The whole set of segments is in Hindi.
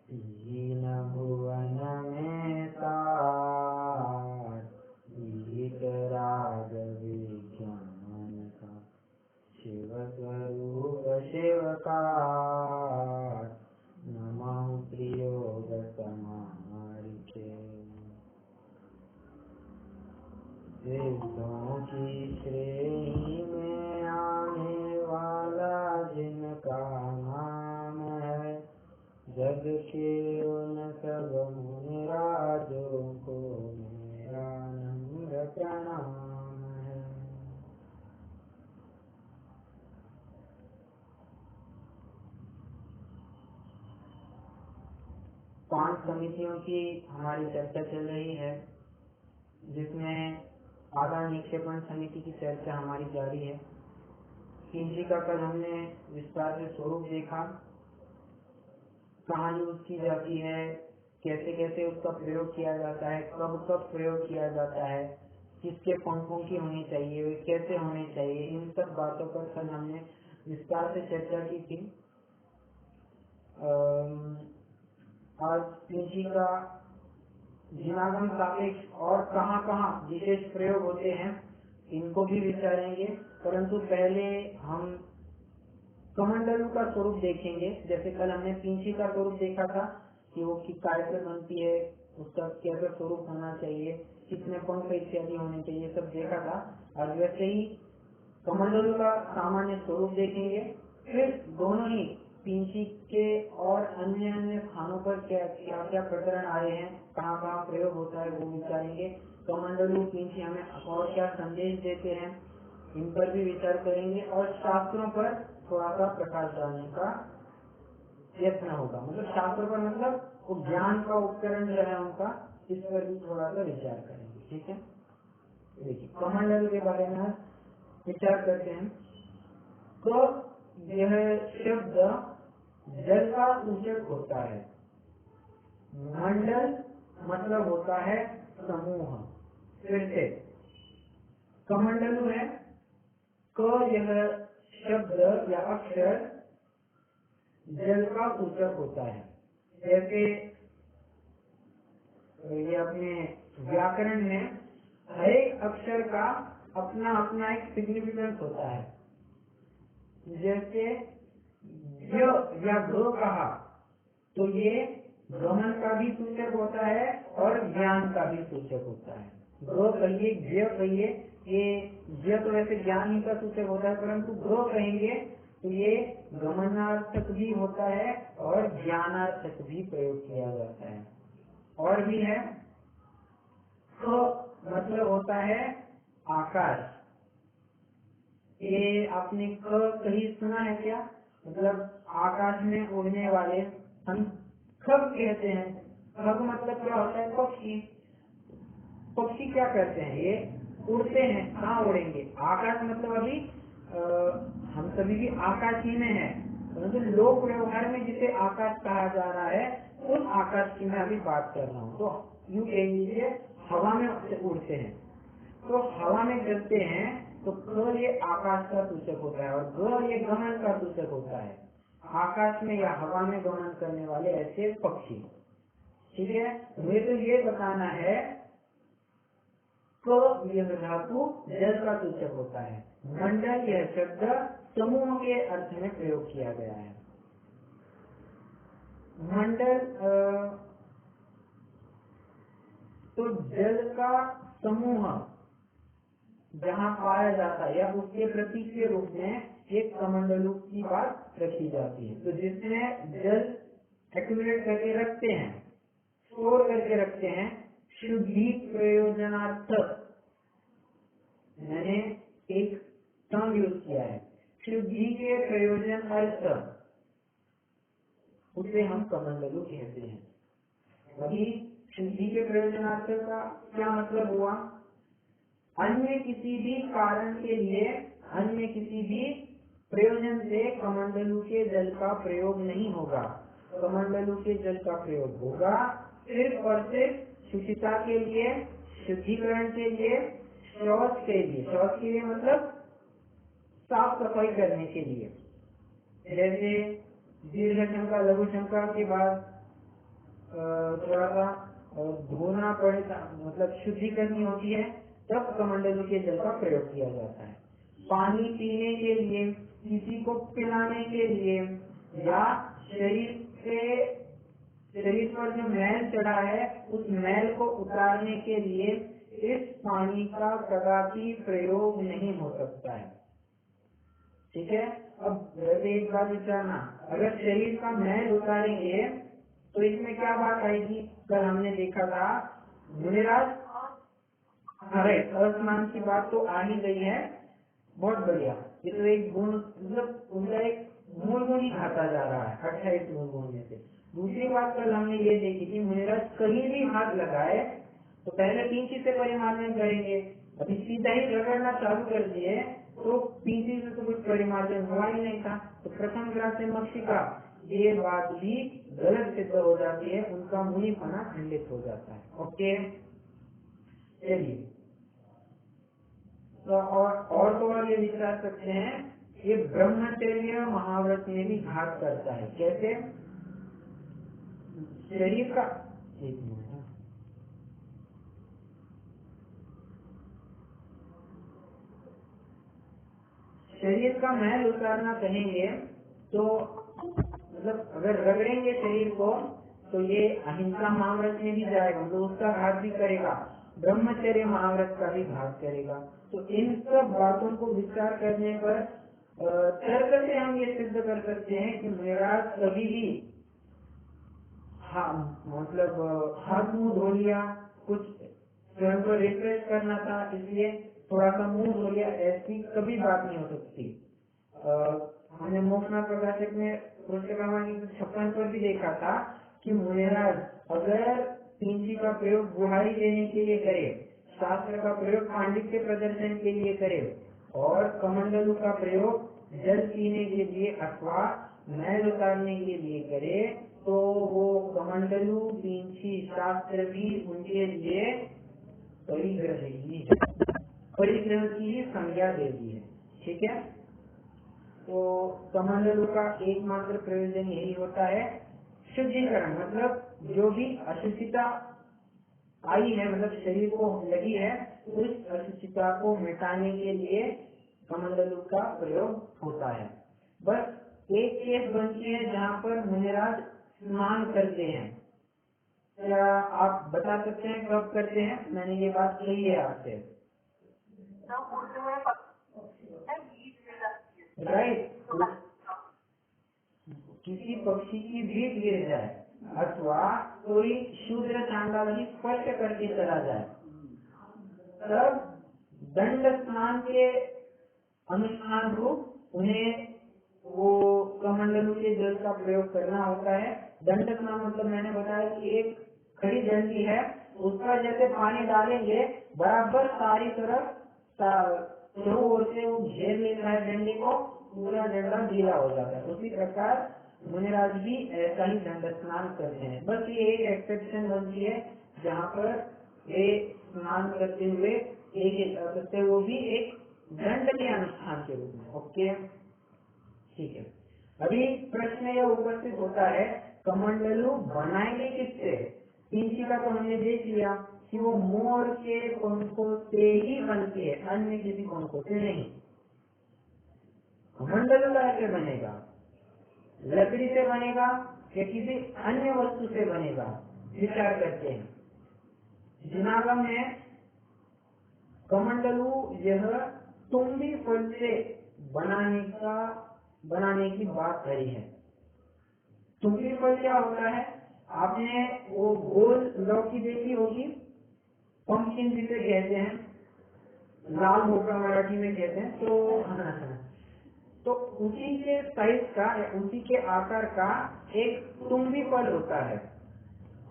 तीन भुवन में सार वीतराग विज्ञान का शिव स्वरूप शिवकार नमः प्रियोग समारिके सिद्धों की श्रेणी में आने वाला जिनका नाम है जग के उन सब मुनिराजों को मेरा नम्र प्रणाम है। पांच समितियों की हमारी चर्चा चल रही है, जिसमें आधा निक्षेपण समिति की चर्चा हमारी जारी है। किंची का कल हमने विस्तार से स्वरूप देखा, कहाँ यूज की जाती है, कैसे कैसे उसका प्रयोग किया जाता है, कब कब प्रयोग किया जाता है, किसके पंखों की होनी चाहिए, वे कैसे होने चाहिए, इन सब बातों पर कल हमने विस्तार से चर्चा की थी। आज किंची का जिनागम सापेक्ष और कहाँ कहाँ विशेष प्रयोग होते हैं इनको भी विचारेंगे, परंतु पहले हम कमंडलू का स्वरूप देखेंगे। जैसे कल हमने पिंची का स्वरूप देखा था कि वो किस कार्य से बनती है, उसका कैसा स्वरूप होना चाहिए, कितने पंख इत्यादि होने चाहिए, सब देखा था। और वैसे ही कमंडलू का सामान्य स्वरूप देखेंगे। फिर दोनों ही पिंची के और अन्य अन्य स्थानों पर क्या क्या प्रकरण आए हैं, कहाँ कहाँ प्रयोग होता है, वो विचारेंगे। कमंडलू पिंची हमें और क्या संदेश देते हैं, इन पर भी विचार करेंगे। और शास्त्रों पर थोड़ा सा प्रकाश डालने का यत्न होगा, मतलब शास्त्रों पर मतलब वो ज्ञान का उपकरण जो है उनका, इस पर भी थोड़ा सा विचार करेंगे। ठीक है, देखिए कमंडल के बारे में विचार करते हैं। तो यह शब्द जल का सूचक होता है। मंडल मतलब होता है समूह। फिर से कमंडलू है, क यह शब्द या अक्षर जल का सूचक होता है। जैसे ये अपने व्याकरण में हर एक अक्षर का अपना अपना एक सिग्निफिकेंस होता है। जैसे य या ग्रो कहा तो ये गमन का भी सूचक होता है और ज्ञान का भी सूचक होता है। ग्रो कहिए, ज्ञ कहिए, ये ज्ञ तो वैसे ज्ञान ही का सूचक होता है, परंतु ग्रो कहेंगे तो ये गमनार्थक भी होता है और ज्ञानार्थक भी प्रयोग किया जाता है। और भी है, तो मतलब होता है आकाश। ये आपने कहीं सुना है क्या? मतलब आकाश में उड़ने वाले हम खग कहते हैं। खग मतलब क्या होता है? पक्षी। पक्षी क्या करते हैं? ये उड़ते हैं। कहाँ उड़ेंगे? आकाश मतलब अभी हम सभी भी आकाश ही में है, परंतु लोक व्यवहार में जिसे आकाश कहा जा रहा है उस आकाश की मैं अभी बात कर रहा हूँ। तो यूँ कह लीजिए हवा में उड़ते हैं, तो हवा में चलते हैं, तो क ये आकाश का सूचक होता है और ग ये गमन का सूचक होता है। आकाश में या हवा में गमन करने वाले ऐसे पक्षी। ठीक है, मुझे तो ये बताना है तो यह धातु जल का सूचक होता है। मंडल यह शब्द समूह के अर्थ में प्रयोग किया गया है। मंडल तो जल का समूह जहाँ पाया जाता है या उसके प्रतीक के रूप में एक कमंडलू की बात रखी जाती है। तो जिसमें जल एक्यूमुलेट करके रखते हैं, स्टोर करके रखते हैं, शुद्धि प्रयोजनार्थ, मैंने एक टर्म यूज किया है, शुद्धि के प्रयोजन अर्थ, उसे हम कमंडलू कहते हैं। अभी शुद्धि के प्रयोजनार्थ का क्या मतलब हुआ? अन्य किसी भी कारण के लिए, अन्य किसी भी प्रयोजन से कमंडलू के जल का प्रयोग नहीं होगा। कमंडलू के जल का प्रयोग होगा सिर्फ और सिर्फ शुचिता के लिए, शुद्धिकरण के लिए, शौच के लिए। शौच के लिए मतलब साफ सफाई करने के लिए। जैसे दीर्घ शंका लघु शंका के बाद थोड़ा सा धोना पड़ेगा, मतलब शुद्धि करनी होती है, तब कमंडलू के जल का प्रयोग किया जाता है। पानी पीने के लिए, किसी को पिलाने के लिए, या शरीर पर जो मैल चढ़ा है उस मैल को उतारने के लिए इस पानी का कदापि प्रयोग नहीं हो सकता है। ठीक है। अब वैसे एक बात विचारना, अगर शरीर का मैल उतारेंगे तो इसमें क्या बात आएगी? कल हमने देखा था मुनिराज, अरे स्नान की बात तो आ ही गई है, बहुत बढ़िया। ये तो एक गुण, मतलब उनका एक मूल गुण ही खाता जा रहा है 28 मूल गुण में से। दूसरी बात कल हमने ये देखी थी, मुनिराज कहीं भी हाथ लगाए तो पहले 3 चीज से परिमार्जन करेंगे। अभी सीधा ही रगड़ना चालू कर दिए तो 3 चीज से तो कुछ परिमार्जन हुआ ही नहीं था। तो प्रथम ग्रास से मक्षिका, ये बात भी गलत सिद्ध हो जाती है, उनका मुनिपना खंडित हो जाता है। ओके, चलिए तो और ये विचार सकते हैं, ये ब्रह्मचर्य महाव्रत में भी घात करता है। कैसे? शरीर का, एक मिनट, शरीर का मैल उतारना कहेंगे तो मतलब अगर रगड़ेंगे शरीर को तो ये अहिंसा महाव्रत में भी जाएगा, मतलब उसका घात भी करेगा, ब्रह्मचर्य महाव्रत का भी घात करेगा। तो इन सब बातों को विचार करने पर तर्क से हम ये सिद्ध कर सकते हैं कि मेरा कभी भी मतलब हाथ मुंह धो लिया, कुछ स्वयं को रिफ्रेश करना था इसलिए थोड़ा सा मुंह धो लिया, ऐसी कभी बात नहीं हो सकती। हमने मोक्षना प्रकाशक में पुस्तकामा की 56 पर भी देखा था कि मुनिराज अगर पिंची का प्रयोग बुहारी देने के लिए करे, शास्त्र का प्रयोग पांडित्य प्रदर्शन के लिए करे और कमंडलू का प्रयोग जल पीने के लिए अथवा मैल उतारने के लिए करे, तो वो कमंडलू पिंची शास्त्र भी उनके लिए परिग्रह की ही संज्ञा दे दी है। ठीक है। तो कमंडलू का एकमात्र प्रयोजन यही होता है, शुद्धिकरण, मतलब जो भी अशुचिता आई है, मतलब शरीर को लगी है, उस अशुचिता को मिटाने के लिए कमंडलू का प्रयोग होता है। बस एक केस बनती है जहाँ पर मुनिराज स्नान करते हैं। क्या आप बता सकते हैं कब करते हैं? मैंने ये बात कही है आपसे, राइट? किसी पक्षी की भीख गिर जाए अथवा कोई शूद्र चांडाल स्पर्श करके चला जाए, तब दंड स्नान के अनुष्ठान रूप उन्हें वो कमंडलू के जल का प्रयोग करना होता है। दंड स्नान मतलब मैंने बताया कि एक खड़ी डंडी है, उसका जैसे पानी डालेंगे बराबर सारी तरफ ओर से वो घेर लेता है डंडी को, पूरा डंडा गीला हो जाता है। उसी प्रकार मुनिराज भी ऐसा ही दंड स्नान करते हैं। बस ये एक एक्सेप्शन बनती है जहाँ पर ये स्नान करते हुए एक करते, वो भी एक दंड के अनुष्ठान के रूप में। ओके, ठीक है। अभी प्रश्न यह उपस्थित होता है, कमंडलू बनाएंगे किससे? पिंची का तो हमने देख लिया कि वो मोर के पंखों से ही बनती है, अन्य किसी पंखों से नहीं। कमंडलू कैसे बनेगा? लकड़ी से बनेगा या किसी अन्य वस्तु से बनेगा? विचार करते हैं। जिनागम में कमंडलू यह तुम्बी फल से बनाने की बात कही है। तुम्बी फल क्या होता है? आपने वो गोल लौकी देखी होगी, पंपकिन जिसे कहते हैं, लाल मोटा मराठी में कहते हैं, तो उसी के साइज का, उसी के आकार का एक तुम्बी फल होता है।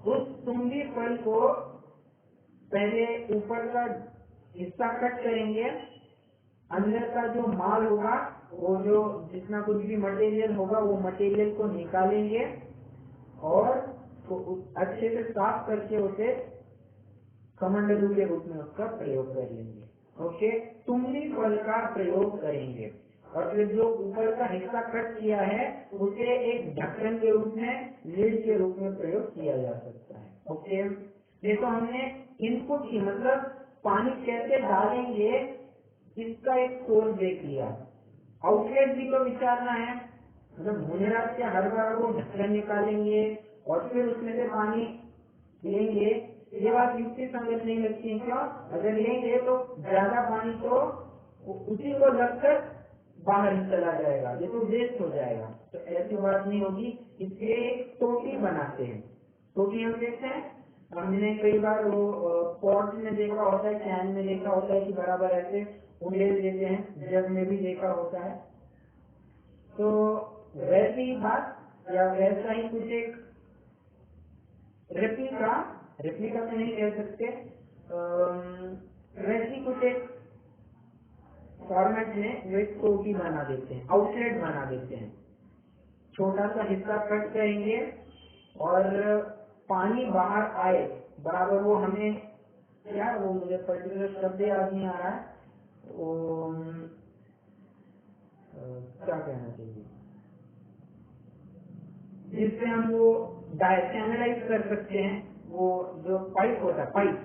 उस तुम्बी फल को पहले ऊपर का हिस्सा कट करेंगे, अंदर का जो माल होगा, वो जो जितना कुछ भी मटेरियल होगा, वो मटेरियल को निकालेंगे और तो अच्छे से साफ करके उसे कमंडलू के रूप में उसका प्रयोग कर लेंगे। ओके, तुम्बी फल का प्रयोग करेंगे। और फिर जो ऊपर का हिस्सा कट किया है उसे एक ढक्कन के रूप में, लीड के रूप में प्रयोग किया जा सकता है। ओके, ये तो हमने इनपुट की मतलब पानी कैसे डालेंगे इसका एक सोर्स देख लिया। आउटलेट भी तो विचारना है, मतलब मुनिराज के हर बार वो ढक्कन निकालेंगे और फिर उसमें से पानी लेंगे, ये बात युक्ति संगत नहीं लगती है। क्यों? अगर लेंगे तो ज्यादा पानी तो उसी को लगकर बाहर ही चला जाएगा, ये तो वेस्ट हो जाएगा, तो ऐसी बात नहीं होगी। इसलिए एक टोटी बनाते हैं। टोटी हम देखते हैं, हमने कई बार वो पॉट में देखा होता है, कैन में देखा होता है कि बराबर ऐसे उंडेल देते हैं, जग में भी देखा होता है। तो वैसी ही बात या वैसा ही कुछ एक रेप्लिका तो नहीं कह सकते, वैसी कुछ एक फॉर्मेट में वो एक टोटी बना देते हैं, आउटलेट बना देते हैं। छोटा सा हिस्सा कट करेंगे और पानी बाहर आए बराबर, वो हमें क्या, वो मुझे पर्टिकुलर शब्द याद नहीं आ रहा है, वो क्या कहना चाहिए, जिससे हम वो चैनलाइज कर सकते हैं। वो जो पाइप होता है, पाइप,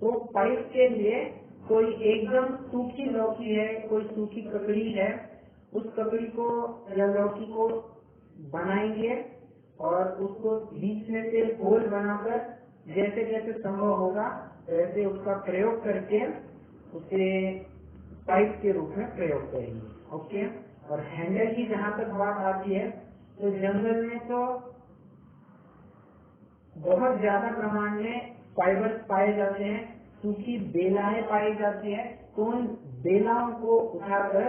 तो पाइप के लिए कोई एकदम सूखी लौकी है, कोई सूखी ककड़ी है, उस ककड़ी को या लौकी को बनाएंगे और उसको बीच में से होल बनाकर जैसे जैसे संभव होगा वैसे उसका प्रयोग करके उसे पाइप के रूप में प्रयोग करेंगे। ओके, और हैंडल की जहाँ तक बात आती है तो जंगल में तो बहुत ज्यादा प्रमाण में फाइबर पाए जाते हैं, सूखी बेलाएं पाई जाती है, तो उन बेलाओं को उठाकर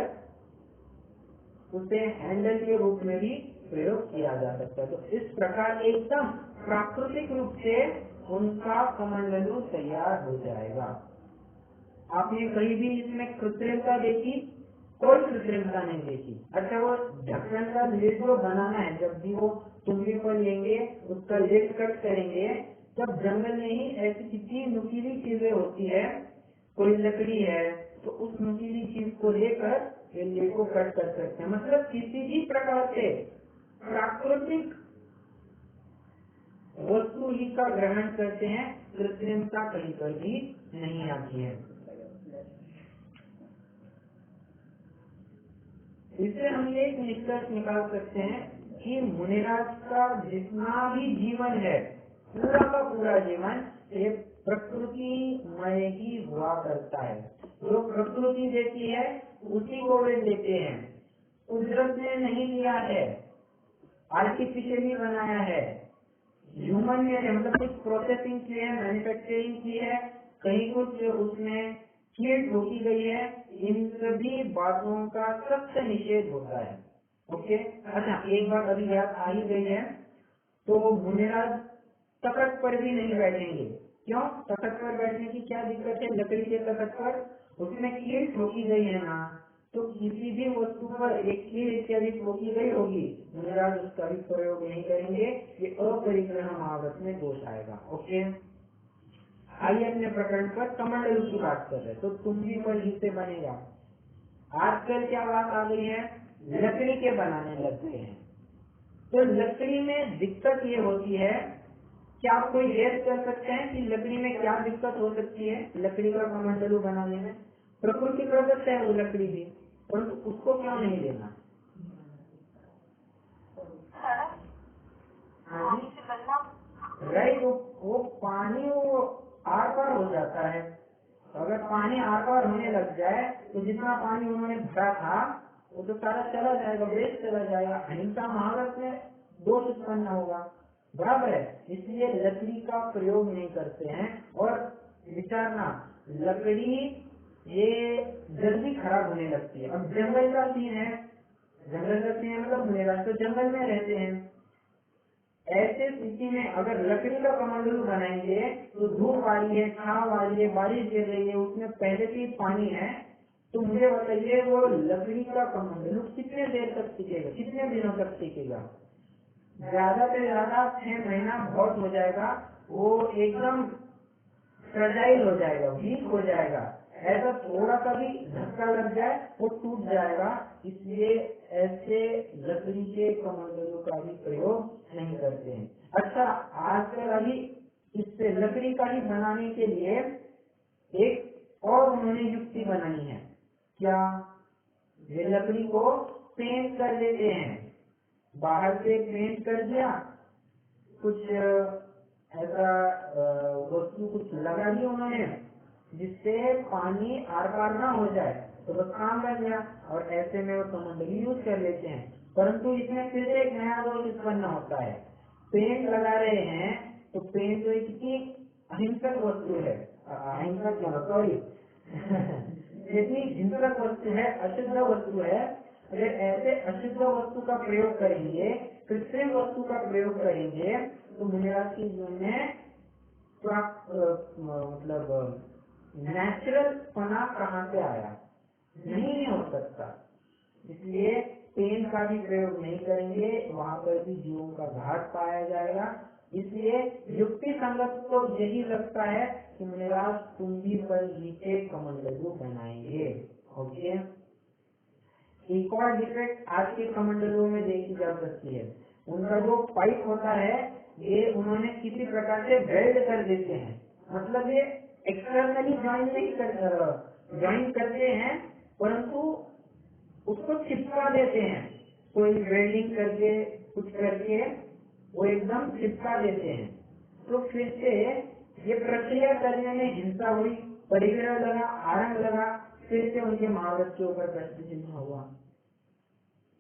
उसे हैंडल के रूप में भी प्रयोग किया जा सकता है। तो इस प्रकार एकदम प्राकृतिक रूप से उनका कमंडलू तैयार हो जाएगा। आपने कहीं भी इसमें कृत्रिमता देखी? कोई कृत्रिमता नहीं देखी। अच्छा, वो ढक्कन का लिड जो बनाना है, जब भी वो तुम्बी पर लेंगे उसका लिड कट करेंगे, तब जंगल में ही ऐसी कितनी नुकीली चीजें होती है, कोई लकड़ी है तो उस नुकीली चीज को लेकर ये लिड को कट कर सकते हैं। मतलब किसी भी प्रकार से प्राकृतिक वस्तु ही का ग्रहण करते हैं, कृत्रिमता कहीं पर भी नहीं आती है। इससे हम ये एक निष्कर्ष निकाल सकते हैं कि मुनिराज का जितना भी जीवन है, पूरा का पूरा जीवन ये प्रकृतिमय ही हुआ करता है। जो प्रकृति देती है उसी को वे देते हैं, कुदरत ने नहीं दिया है, आर्टिफिशियली बनाया है, ह्यूमन ने मतलब कुछ प्रोसेसिंग की है, मैन्युफैक्चरिंग की है, कहीं कुछ उसमें कीट रोकी गई है, इन सभी बातों का सख्त निषेध होता है। ओके, अच्छा एक बात अभी याद आ ही गई है, तो मुनिराज तखत पर भी नहीं बैठेंगे। क्यों? तखत पर बैठने की क्या दिक्कत है? लकड़ी के तखत पर उसमें कीट रोकी गई है ना, तो किसी भी वस्तु पर एक कीट इत्यादि रोकी गई होगी, मुनिराज उसका भी प्रयोग नहीं करेंगे, ये अपरिग्रह महावत में दोष आएगा। ओके, आइए अपने प्रकरण पर कमंडलू की बात कर रहे हैं, तो तुम्बी पर हिस्से बनेगा। आजकल क्या बात आ गई है, लकड़ी के बनाने लग गए हैं। तो लकड़ी में दिक्कत ये होती है, क्या आप कोई गेस कर सकते हैं कि लकड़ी में क्या दिक्कत हो सकती है? लकड़ी का कमंडलू बनाने में प्रकृति प्रदत्त है वो लकड़ी भी, परंतु उसको क्यों नहीं लेना? राइट, वो पानी वो आर पार हो जाता है। अगर पानी आर पार होने लग जाए तो जितना पानी उन्होंने भरा था वो तो सारा चला जाएगा, वेस्ट चला जाएगा, अहिंसा महावत में दोष उत्पन्न होगा। बराबर है, इसलिए लकड़ी का प्रयोग नहीं करते हैं। और विचारना, लकड़ी ये जल्दी खराब होने लगती है। अब जंगल का सीन है, जंगल का सीन मतलब मुनिराज तो जंगल में रहते हैं, ऐसे स्थिति में अगर लकड़ी का कमंडलू बनाएंगे तो धूप आ रही है, छाव आ रही है, बारिश गिर रही है, उसमें पहले से पानी है, तो मुझे बताइए वो लकड़ी का कमंडलू कितने देर तक टिकेगा, कितने दिनों तक टिकेगा? ज्यादा से ज्यादा 6 महीना बहुत हो जाएगा, वो एकदम फ्रजाइल हो जाएगा, वीक हो जाएगा। ऐसा थोड़ा सा भी धक्का लग जाए वो टूट जाएगा, इसलिए ऐसे लकड़ी के कमंडलों का भी प्रयोग नहीं करते हैं। अच्छा, आजकल अभी इससे लकड़ी का ही बनाने के लिए एक और उन्होंने युक्ति बनाई है। क्या? ये लकड़ी को पेंट कर देते हैं, बाहर से पेंट कर दिया, कुछ ऐसा वस्तु कुछ लगा दी उन्होंने जिससे पानी आर पार ना हो जाए, तो बस काम कर दिया और ऐसे में वो कमंडली यूज कर लेते हैं। परंतु इसमें फिर एक नया दोष उत्पन्न होता है। पेंट लगा रहे हैं तो पेंट तो इतनी अहिंसक वस्तु है, अहिंसक सॉरी इतनी हिंसक वस्तु है, अशुद्ध वस्तु है। अगर ऐसे अशुद्ध वस्तु का प्रयोग करेंगे, कृत्रिम वस्तु का प्रयोग करेंगे, तो मुनिराज के जीवन में मतलब नेचुरल पना कहाँ से आया? नहीं हो सकता। इसलिए पेन का भी प्रयोग नहीं करेंगे, वहाँ पर भी जीवों का घाट पाया जाएगा। इसलिए युक्ति संगत तो यही लगता है कि मुनिराज तुम भी पर नीचे कमंडलू बनाएंगे। ओके, एक और डिफेक्ट आज के कमंडलों में देखी जा सकती है, उनका जो पाइप होता है ये उन्होंने किसी प्रकार से वेल्ड कर देते हैं। मतलब ये एक्सटर्नली ज्वाइन करते हैं, परंतु उसको चिपका देते हैं, कोई वेल्डिंग करके कुछ करके वो एकदम चिपका देते हैं। तो फिर से ये प्रक्रिया करने में हिंसा हुई, परिग्रह लगा, आरंभ लगा, फिर से उनके महाव्रत के ऊपर प्रश्न चिन्ह हुआ।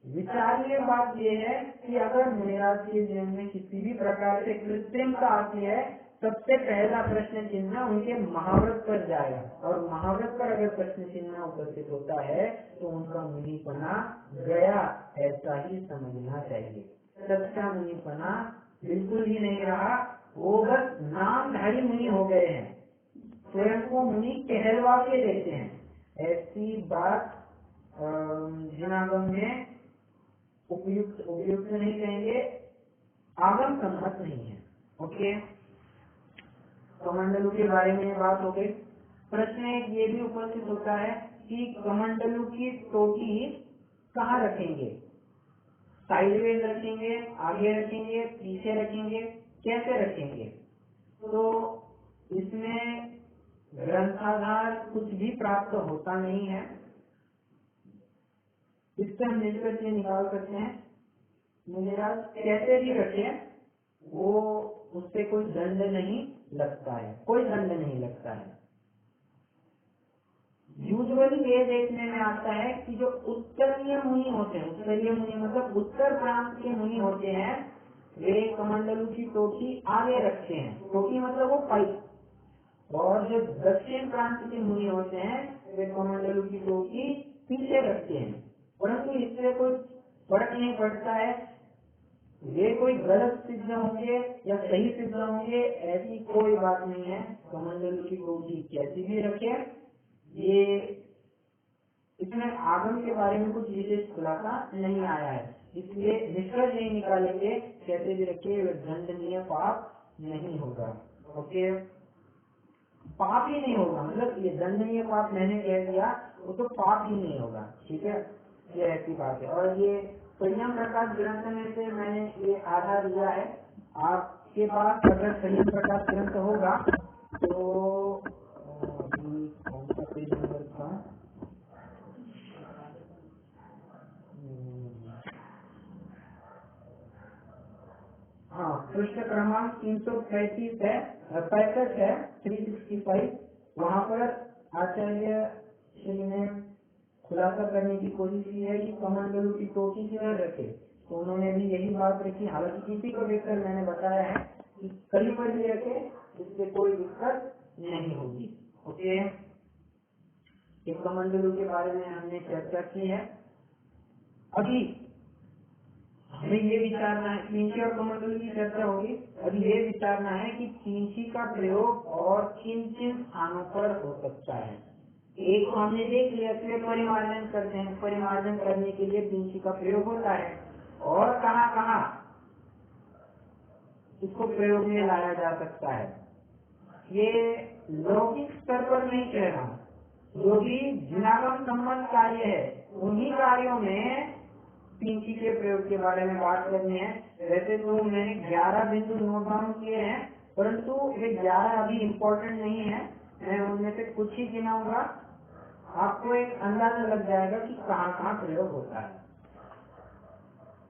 विचारणीय बात यह है कि अगर मुनिराज के जीवन में किसी भी प्रकार से कृत्रिमता आती है, सबसे पहला प्रश्न चिन्ह उनके महाव्रत पर जाएगा, और महाव्रत पर अगर प्रश्न चिन्ह उपस्थित होता है तो उनका मुनिपना गया, ऐसा ही समझना चाहिए। सच्चा मुनिपना बिल्कुल ही नहीं रहा, वो बस नामधारी मुनि हो गए हैं, स्वयं को मुनि कहलवा के देते हैं। ऐसी बात जिनागम में उपयुक्त नहीं कहेंगे, आगम सम्मत नहीं है। ओके, कमंडलू के बारे में बात हो गई। प्रश्न एक ये भी उपस्थित होता है कि कमंडलू की टोटी कहाँ रखेंगे? साइडवेज रखेंगे, आगे रखेंगे, पीछे रखेंगे, कैसे रखेंगे? तो इसमें ग्रंथाधार कुछ भी प्राप्त होता नहीं है। इससे हम निष्कर्ष निकाल सकते हैं मुनिराज कैसे भी रखे वो उससे कोई दंड नहीं लगता है, कोई दंड नहीं लगता है। यूजुअली ये देखने में आता है कि जो उत्तरीय मुनि होते हैं, उत्तरीय मुनि मतलब उत्तर प्रांत के मुनि होते हैं, वे कमंडलू की टोटी आगे रखते हैं, टोटी मतलब वो पाइप, और जो दक्षिण प्रांत के मुनि होते हैं वे कमंडलू की टोटी पीछे रखते हैं। परंतु इससे कोई फर्क नहीं पड़ता है, ये कोई गलत सिद्ध होंगे या सही सिद्ध होंगे ऐसी कोई बात नहीं है। कमंडलू की टोटी कैसी भी रखे, ये इसमें आगम के बारे में कुछ विशेष खुलासा नहीं आया है, इसलिए निष्कर्ष नहीं निकालेंगे कैसे भी रखे दंडनीय पाप नहीं होगा। ओके, पाप ही नहीं होगा, मतलब ये दंडनीय पाप मैंने कह दिया वो तो पाप ही नहीं होगा। ठीक है, ये ऐसी बात है। और ये संयम प्रकाश ग्रंथ में से मैंने ये आधार लिया है। आपके पास अगर संयम प्रकाश ग्रंथ होगा तो कौन सा पेज नंबर था? हाँ, पृष्ठ क्रमांक 335 है, 65 है, 365। वहाँ पर आचार्य श्री ने खुलासा करने की कोशिश की है कि कमंडलू की टोटी किधर रखे, तो उन्होंने भी यही बात रखी। हालांकि किसी को देखकर मैंने बताया है कि कहीं पर भी रखे, इससे कोई दिक्कत नहीं होगी। ओके, ये कमंडलू के बारे में हमने चर्चा की है। अभी हमें ये विचारना है, पींछी और कमंडलू की चर्चा होगी, अभी ये विचारना है कि पींछी का प्रयोग और किन किन स्थानों पर हो सकता है। एक तो हमने देख लिया कि परिमार्जन करते हैं, परिमार्जन करने के लिए पींछी का प्रयोग होता है, और कहाँ कहाँ इसको प्रयोग में लाया जा सकता है। ये लौकिक स्तर पर नहीं कह रहा हूँ, जो भी जिनागम संबंध कार्य है उन्हीं कार्यों में पिंची के प्रयोग के बारे में बात करनी है। वैसे तो मैंने 11 बिंदु नोट डाउन किए हैं, परंतु ये 11 अभी इम्पोर्टेंट नहीं है, मैं उनमें से कुछ ही गिनाऊंगा। आपको एक अंदाजा लग जाएगा कि कहाँ कहाँ प्रयोग होता है।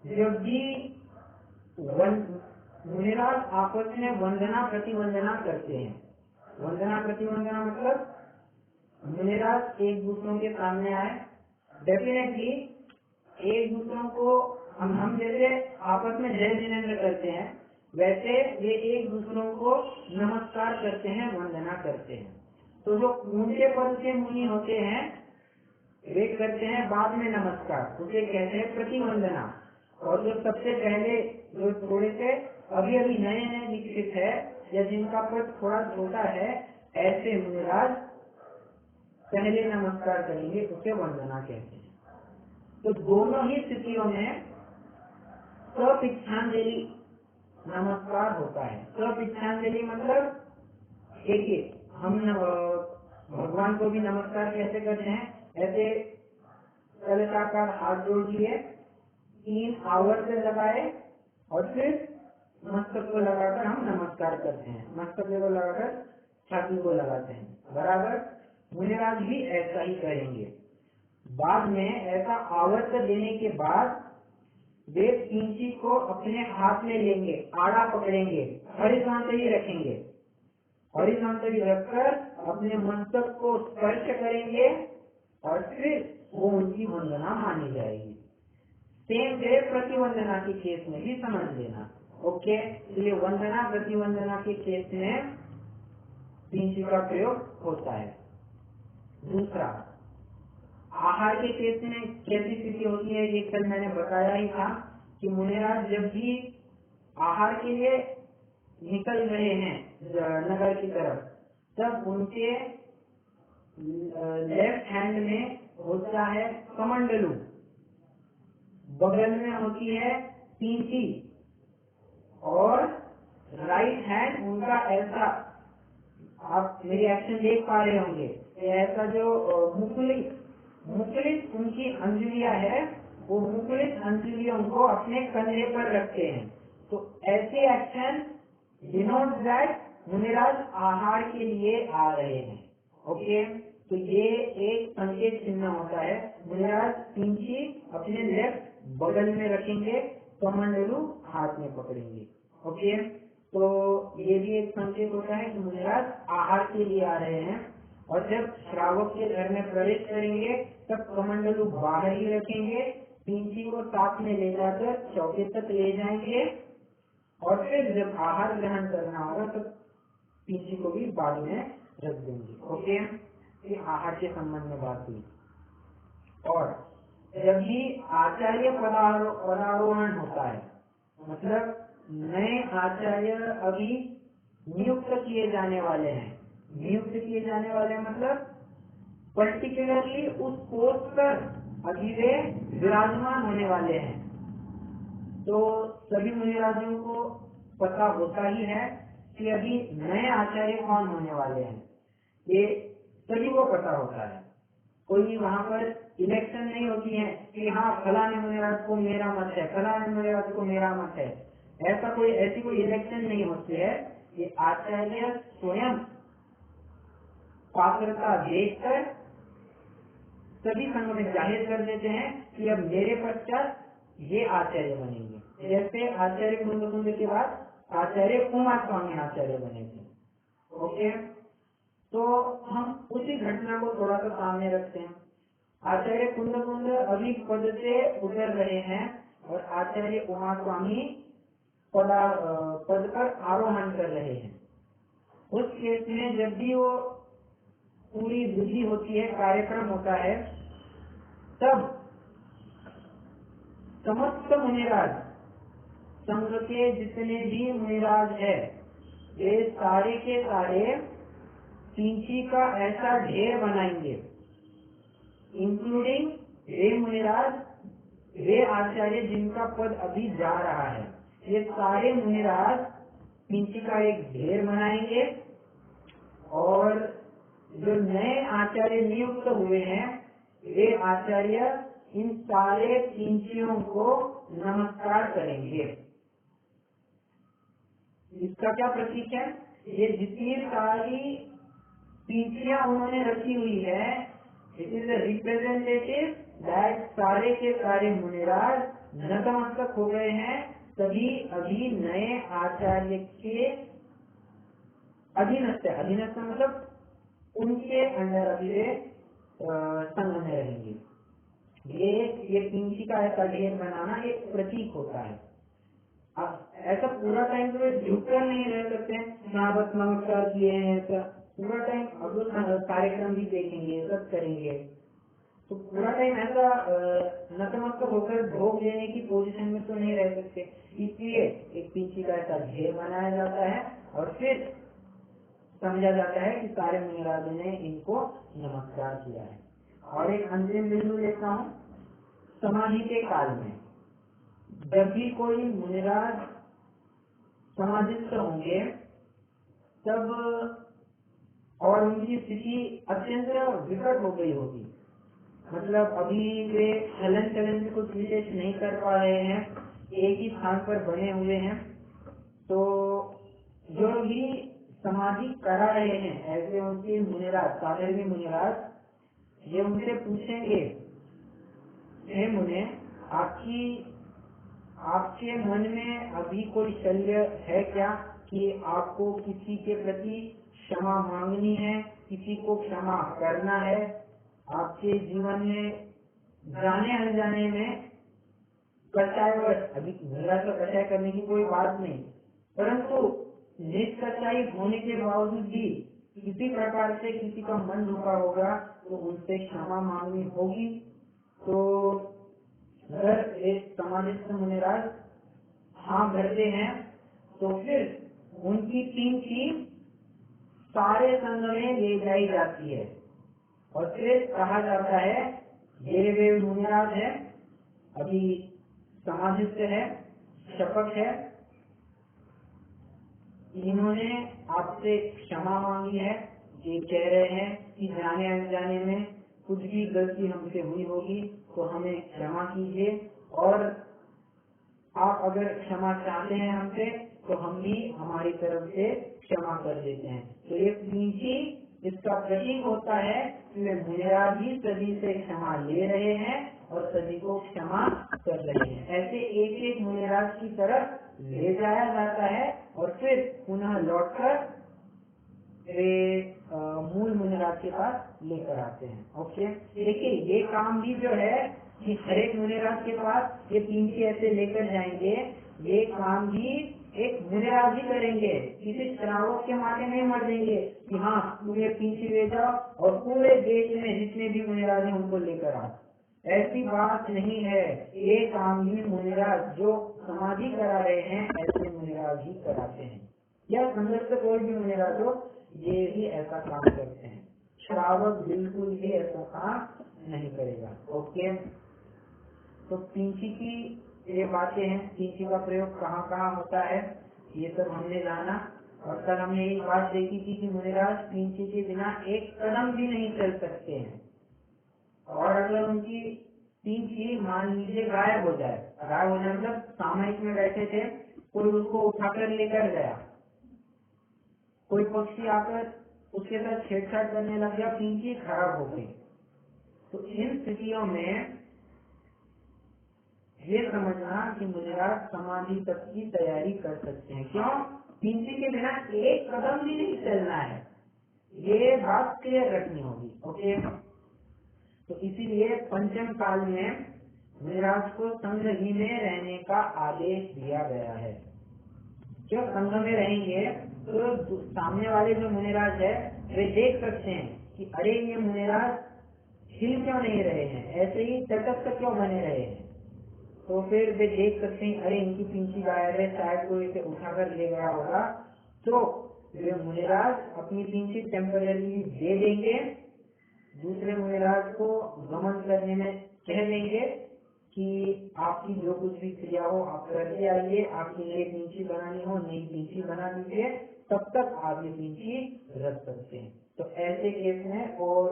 जब भी मुनिराज आपस में वंदना प्रतिवंदना करते हैं, वंदना प्रतिवंदना मतलब मुनिराज एक दूसरों के सामने आए, डेफिनेटली एक दूसरों को हम जैसे आपस में जय जिनेंद्र करते हैं, वैसे ये एक दूसरों को नमस्कार करते हैं, वंदना करते हैं। तो जो ऊंचे पद के मुनि होते हैं वे करते हैं बाद में नमस्कार, उसे कहते हैं प्रतिवंदना। और जो सबसे पहले जो थोड़े से अभी अभी नए नए विकसित है या जिनका पद थोड़ा छोटा है, ऐसे मुनिराज पहले नमस्कार करेंगे, उसे वंदना कहते हैं। तो दोनों ही स्थितियों में सपिच्छांजलि नमस्कार होता है। सपिच्छांजलि मतलब देखिए, हम भगवान को भी नमस्कार कैसे करते हैं, ऐसे कलशाकार हाथ जोड़ लिए, 3 आवर्त लगाए और फिर मस्तक को लगाकर हम नमस्कार करते हैं, मस्तक को लगाकर छाती को लगाते हैं, बराबर। मुनिराज भी ऐसा ही करेंगे। बाद में ऐसा आवर्त देने के बाद वे पिंची को अपने हाथ में लेंगे, आड़ा पकड़ेंगे, हॉरिजॉन्टली रखेंगे, हॉरिजॉन्टली रखकर अपने मस्तक को स्पर्श करेंगे और फिर वो उनकी वंदना मानी जाएगी। सेम वे प्रतिवंदना के केस में भी समझ लेना। ओके, तो ये वंदना प्रतिवंदना के केस में पिंची का प्रयोग होता है। दूसरा, आहार के केस में कैसी स्थिति होती है, ये कल मैंने बताया ही था कि मुनिराज जब भी आहार के लिए निकल रहे हैं नगर की तरफ, तब उनके लेफ्ट हैंड में होता है कमंडलू, बगल में होती है पिंची और राइट हैंड उनका ऐसा, आप मेरी एक्शन देख पा रहे होंगे, ऐसा जो मुखलित उनकी अंजुलियां है, वो मुखलित अंजुलियों को अपने कंधे पर रखते हैं। तो ऐसे एक्शन डिनोट दैट मुनिराज आहार के लिए आ रहे हैं। ओके, तो ये एक संकेत चिन्ह होता है। मुनिराज पिंची अपने लेफ्ट बगल में रखेंगे, कमंडलू हाथ में पकड़ेंगे। ओके, तो ये भी एक संकेत होता है कि मुनिराज आहार के लिए आ रहे हैं। और जब श्रावक के घर में प्रवेश करेंगे तब कमंडलू बाहर ही रखेंगे, पिंची को साथ में ले जाकर चौके तक ले जाएंगे और फिर जब आहार ग्रहण करना होगा तो पिंची को भी बाद में रख देंगे। ओके, ये आहार के संबंध में बात हुई। और जब भी आचार्य पदारोहण होता है, मतलब नए आचार्य अभी नियुक्त किए जाने वाले हैं, नियुक्त किए जाने वाले मतलब पर्टिकुलरली उस पोस्ट पर अभी वे विराजमान होने वाले हैं, तो सभी मुनिराजों को पता होता ही है कि अभी नए आचार्य कौन होने वाले हैं, ये सभी को पता होता है। कोई वहाँ पर इलेक्शन नहीं होती है कि हाँ फलाने मुनिराज को मेरा मत है, फलाने मुनिराज को मेरा मत है, ऐसा कोई ऐसी कोई इलेक्शन नहीं होती है। ये आचार्य स्वयं पात्रता देखकर सभी संघ में जाहिर कर देते हैं कि अब मेरे पश्चात ये आचार्य बनेंगे। जैसे आचार्य कुंद के बाद आचार्य कुमार स्वामी आचार्य बने थे। ओके, तो हम उसी घटना को थोड़ा सा सामने रखते हैं। आचार्य कुंद अभी पद से उतर रहे हैं और आचार्य उमा स्वामी पद पर आरोहण कर रहे हैं। उस केस में जब भी वो पूरी विधि होती है, कार्यक्रम होता है, तब समस्त मुनिराज, संघ के जितने भी मुनिराज है, वे सारे के सारे पिंची का ऐसा ढेर बनाएंगे, इंक्लूडिंग वे मुनिराज, वे आचार्य जिनका पद अभी जा रहा है, ये सारे मुनिराज पिंची का एक ढेर बनाएंगे और जो नए आचार्य नियुक्त हुए हैं वे आचार्य इन सारे पिंचियों को नमस्कार करेंगे। इसका क्या प्रतीक है? ये जितनी सारी पिंचियां उन्होंने रखी हुई है, इट इज रिप्रेजेंटेटिव दैट सारे के सारे मुनिराज नतमस्तक हो गए हैं, तभी अभी नए आचार्य के अधीनस्थ मतलब उनके अंडर अभी वे संघ में रहेंगे। ये पिंची का ऐसा ढेर बनाना एक प्रतीक होता है। अब ऐसा पूरा टाइम तो झुककर नहीं रह सकते हैं, यहाँ बस नमस्कार किए हैं, ऐसा पूरा टाइम अब कार्यक्रम भी देखेंगे, सब करेंगे, तो पूरा टाइम ऐसा नतमस्तक होकर भोग लेने की पोजीशन में तो नहीं रह सकते। इसलिए एक पिंची का ऐसा ढेर बनाया जाता है और फिर समझा जाता है कि सारे मुनिराजों ने इनको नमस्कार किया है। और एक अंतिम बिंदु लेता हूँ, समाधि के काल में जब भी कोई मुनिराज समाधिस्थ होंगे तब और उनकी स्थिति अत्यंत विकट हो गई होगी, मतलब अभी वे हलन चलन में कुछ विशेष नहीं कर पा रहे हैं, एक ही स्थान पर बने हुए हैं, तो जो भी समाधि करा रहे हैं ऐसे उनके मुनिराज, साधर्मी मुनिराज, ये उनसे पूछेंगे, हे मुने, आपके मन में अभी कोई शल्य है क्या कि आपको किसी के प्रति क्षमा मांगनी है, किसी को क्षमा करना है? आपके जीवन में जाने अनजाने में कचाईवश, अभी मेरा तो कचाई करने की कोई बात नहीं, परंतु निष्कचाई होने के बावजूद भी किसी प्रकार से किसी का मन रुका होगा तो उनसे क्षमा मांगनी होगी। तो अगर एक समाधिस्थ मुनिराज हाँ भरते हैं तो फिर उनकी पिंची सारे संघ में ले जाई जाती है और फिर कहा जाता है, ये वे मुनिराज है, अभी समाधिस्थ है, शपथ है, इन्होंने आपसे क्षमा मांगी है, ये कह रहे हैं कि जाने अनजाने में कुछ भी गलती हमसे हुई होगी तो हमें क्षमा कीजिए, और आप अगर क्षमा चाहते हैं हमसे तो हम भी हमारी तरफ से क्षमा कर देते हैं। तो ये पिंची इसका प्रतीक होता है कि वे मुनिराज ही सभी से क्षमा ले रहे हैं और सभी को क्षमा कर रहे हैं। ऐसे एक एक मुनिराज की तरफ ले जाया जाता है और फिर पुनः लौटकर वे मूल मुनिराज के पास लेकर आते हैं। ओके, देखिए ये काम भी जो है कि हर एक मुनिराज के पास ये पिंची ऐसे लेकर जाएंगे, ये काम भी एक मुनिराज ही करेंगे, किसी श्रावक के माथे नहीं मर देंगे कि हाँ तुम ये पिंची ले जाओ और पूरे देश में जितने भी मुनिराज हैं उनको लेकर आओ। ऐसी बात नहीं है, ये काम भी मुनिराज जो समाधि करा रहे हैं ऐसे मुनिराज ही कराते हैं, या संघर्ष कोई भी मुनिराज हो ये ही ऐसा काम करते हैं, श्रावक बिल्कुल भी ऐसा काम नहीं करेगा। ओके, तो पिंची की ये बातें हैं, पिंची का प्रयोग कहाँ कहाँ होता है ये सब हमने जाना। और कल हमने एक बात देखी थी कि मुनिराज पिंची के बिना एक कदम भी नहीं चल सकते हैं, और अगर उनकी पिंची मान लीजिए गायब हो जाए मतलब सामयिक में बैठे थे, कोई उसको उठाकर लेकर गया, कोई पक्षी आकर उसके साथ छेड़छाड़ करने लग गया, पिंची खराब हो गई, तो इन स्थितियों में ये समझना कि मुनिराज समाधि तक की तैयारी कर सकते हैं। क्यों? पिंची के बिना एक कदम भी नहीं चलना है, ये बात क्लियर रखनी होगी। ओके, तो इसीलिए पंचम काल में मुनिराज को संघ ही में रहने का आदेश दिया गया है। क्यों? संघ में रहेंगे तो सामने वाले जो मुनिराज है वे देख सकते हैं कि अरे ये मुनिराज हिल क्यों नहीं रहे हैं, ऐसे ही तटस्थ क्यों बने रहे हैं, तो फिर वे देख सकते हैं अरे इनकी पिंची गायब है, शायद कोई इसे उठाकर ले गया होगा, तो वे मुनिराज अपनी पिंची टेम्पररी दे देंगे, दूसरे मुनिराज को गमन करने में कह देंगे कि आपकी जो कुछ भी क्रिया हो आप करते आइए, आपकी नई पिंची बनानी हो नई पिंची बना दीजिए, तब तक आप ये पिंची रख सकते हैं। तो ऐसे केस में और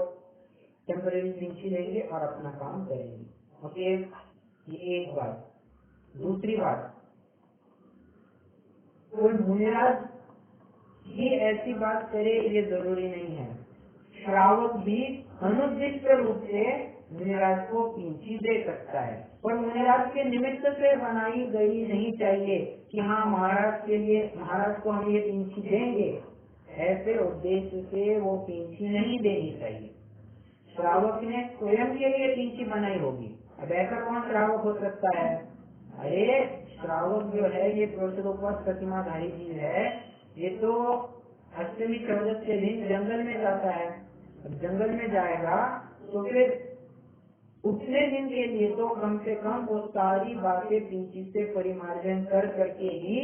टेम्परेरी पिंची लेंगे और अपना काम करेंगे। ओके, ये एक बात। दूसरी बात, कोई मुनिराज ही ऐसी बात करे ये जरूरी नहीं है। श्रावक भी अनुद्दिष्ट रूप से मुनिराज को पिंची दे सकता है, पर मुनिराज के निमित्त से बनाई गई नहीं चाहिए कि हाँ महाराज के लिए, महाराज को हम ये पिंची देंगे, ऐसे उद्देश्य से वो पिंची नहीं देनी चाहिए। श्रावक ने स्वयं के लिए पिंची बनाई होगी। अब ऐसा कौन श्रावक हो सकता है? अरे श्रावक जो है ये प्रोत्साहन प्रतिमाधारी जी है, ये तो अष्टमी चौदस के दिन जंगल में जाता है। अब जंगल में जाएगा तो फिर उतने दिन के लिए तो कम से कम वो सारी बातें पिंची से परिमार्जन कर करके ही,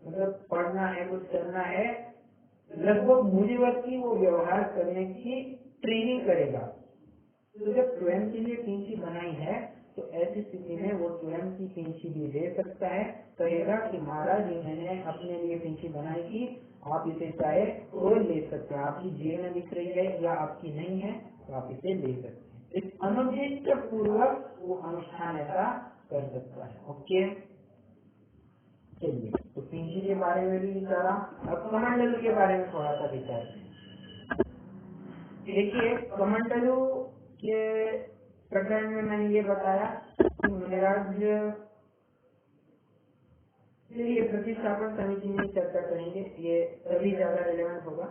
मतलब पढ़ना है, कुछ करना है, लगभग मुनिवत की वो व्यवहार करने की ट्रेनिंग करेगा। तो जब स्वयं के लिए पिंची बनाई है तो ऐसी स्थिति में वो स्वयं की पिंची भी दे सकता है, कहेगा कि महाराज मैंने अपने लिए पिंची बनाई थी, आप इसे चाहे तो ले सकते हैं, आपकी जेब में दिख रही है या आपकी नहीं है तो आप इसे ले सकते हैं। इस अनुदिष्ट पूर्वक वो अनुष्ठान ऐसा कर सकता है। ओके, चलिए, तो पिंची के बारे में भी विचारा। अब कमंडलू के बारे में थोड़ा सा विचार। देखिए, कमंडलू के प्रकरण में मैंने ये बताया कि मुनिराज, चलिए प्रतिष्ठापन समिति में चर्चा करेंगे, ये तभी ज्यादा रिलेवेंट होगा।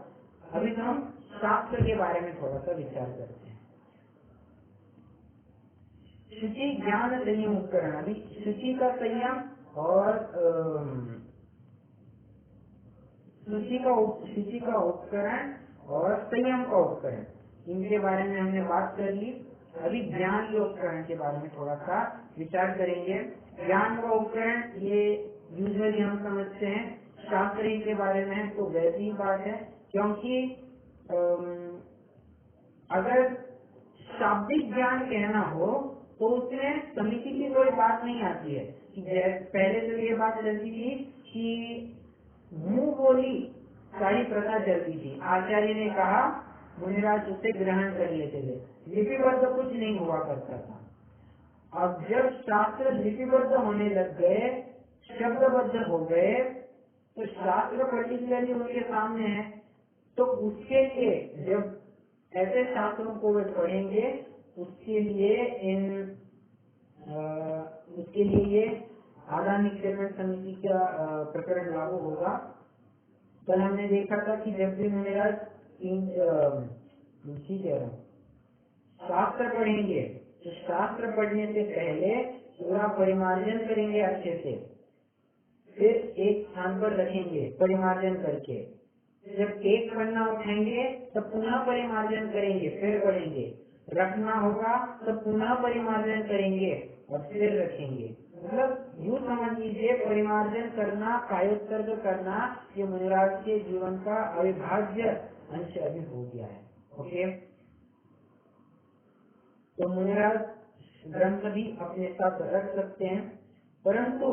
अभी तो हम शास्त्र के बारे में थोड़ा सा विचार करते हैं। शुचि ज्ञान संयम उपकरण, अभी शुचि का संयम और शुचि का उपकरण और संयम का उपकरण, इनके बारे में हमने बात कर ली। अभी ज्ञान के उपकरण के बारे में थोड़ा सा विचार करेंगे। ज्ञान का उपकरण ये यूजुअली हम समझते हैं शास्त्र के बारे में, तो वैसी ही बात है, क्योंकि अगर शाब्दिक ज्ञान कहना हो तो उसमें समिति की कोई बात नहीं आती है। पहले तो ये बात चलती थी कि मुंह बोली सारी प्रथा चलती थी, आचार्य ने कहा मुनिराज उसे ग्रहण कर लेते थे, लिपिबद्ध कुछ नहीं हुआ करता था। अब जब शास्त्र लिपिबद्ध होने लग गए, शब्दबद्ध हो गए, तो शास्त्र पर्टिकुलरली उनके सामने है, तो उसके लिए जब ऐसे शास्त्रों को वे पढ़ेंगे उसके लिए ये आदान निक्षेपण समिति का प्रकरण लागू होगा। कल हमने देखा था कि जब भी मुनिराज शास्त्र पढ़ेंगे तो शास्त्र पढ़ने से पहले पूरा परिमार्जन करेंगे अच्छे से, फिर एक स्थान पर रखेंगे परिमार्जन करके, जब एक पन्ना उठाएंगे तब पुनः परिमार्जन करेंगे, फिर पढ़ेंगे, रखना होगा तब पुनः परिमार्जन करेंगे और फिर रखेंगे। मतलब यूँ समझ लीजिए परिमार्जन करना, कायोत्सर्ग करना, ये मुनिराज के जीवन का अविभाज्य अंश अभी हो गया है। ओके, तो मुनिराज ग्रंथ भी अपने साथ रख सकते हैं, परंतु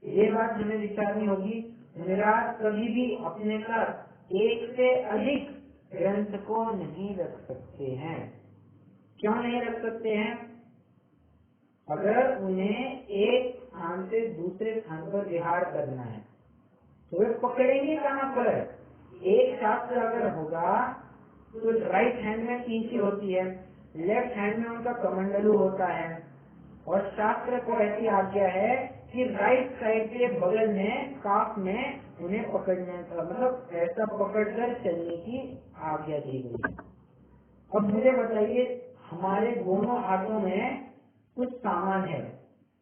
ये बात हमें विचारनी होगी, मुनिराज कभी भी अपने साथ एक से अधिक ग्रंथ को नहीं रख सकते हैं। क्यों नहीं रख सकते हैं? अगर उन्हें एक स्थान से दूसरे स्थान पर विहार करना है तो वे पकड़ेंगे कहाँ पर? एक शास्त्र अगर होगा तो राइट हैंड में पिंची होती है, लेफ्ट हैंड में उनका कमंडलू होता है, और शास्त्र को ऐसी आज्ञा है कि राइट साइड के बगल में काफ में उन्हें पकड़ने का, मतलब ऐसा पकड़कर चलने की आज्ञा दी गई है। अब मुझे बताइए, हमारे दोनों हाथों में कुछ सामान है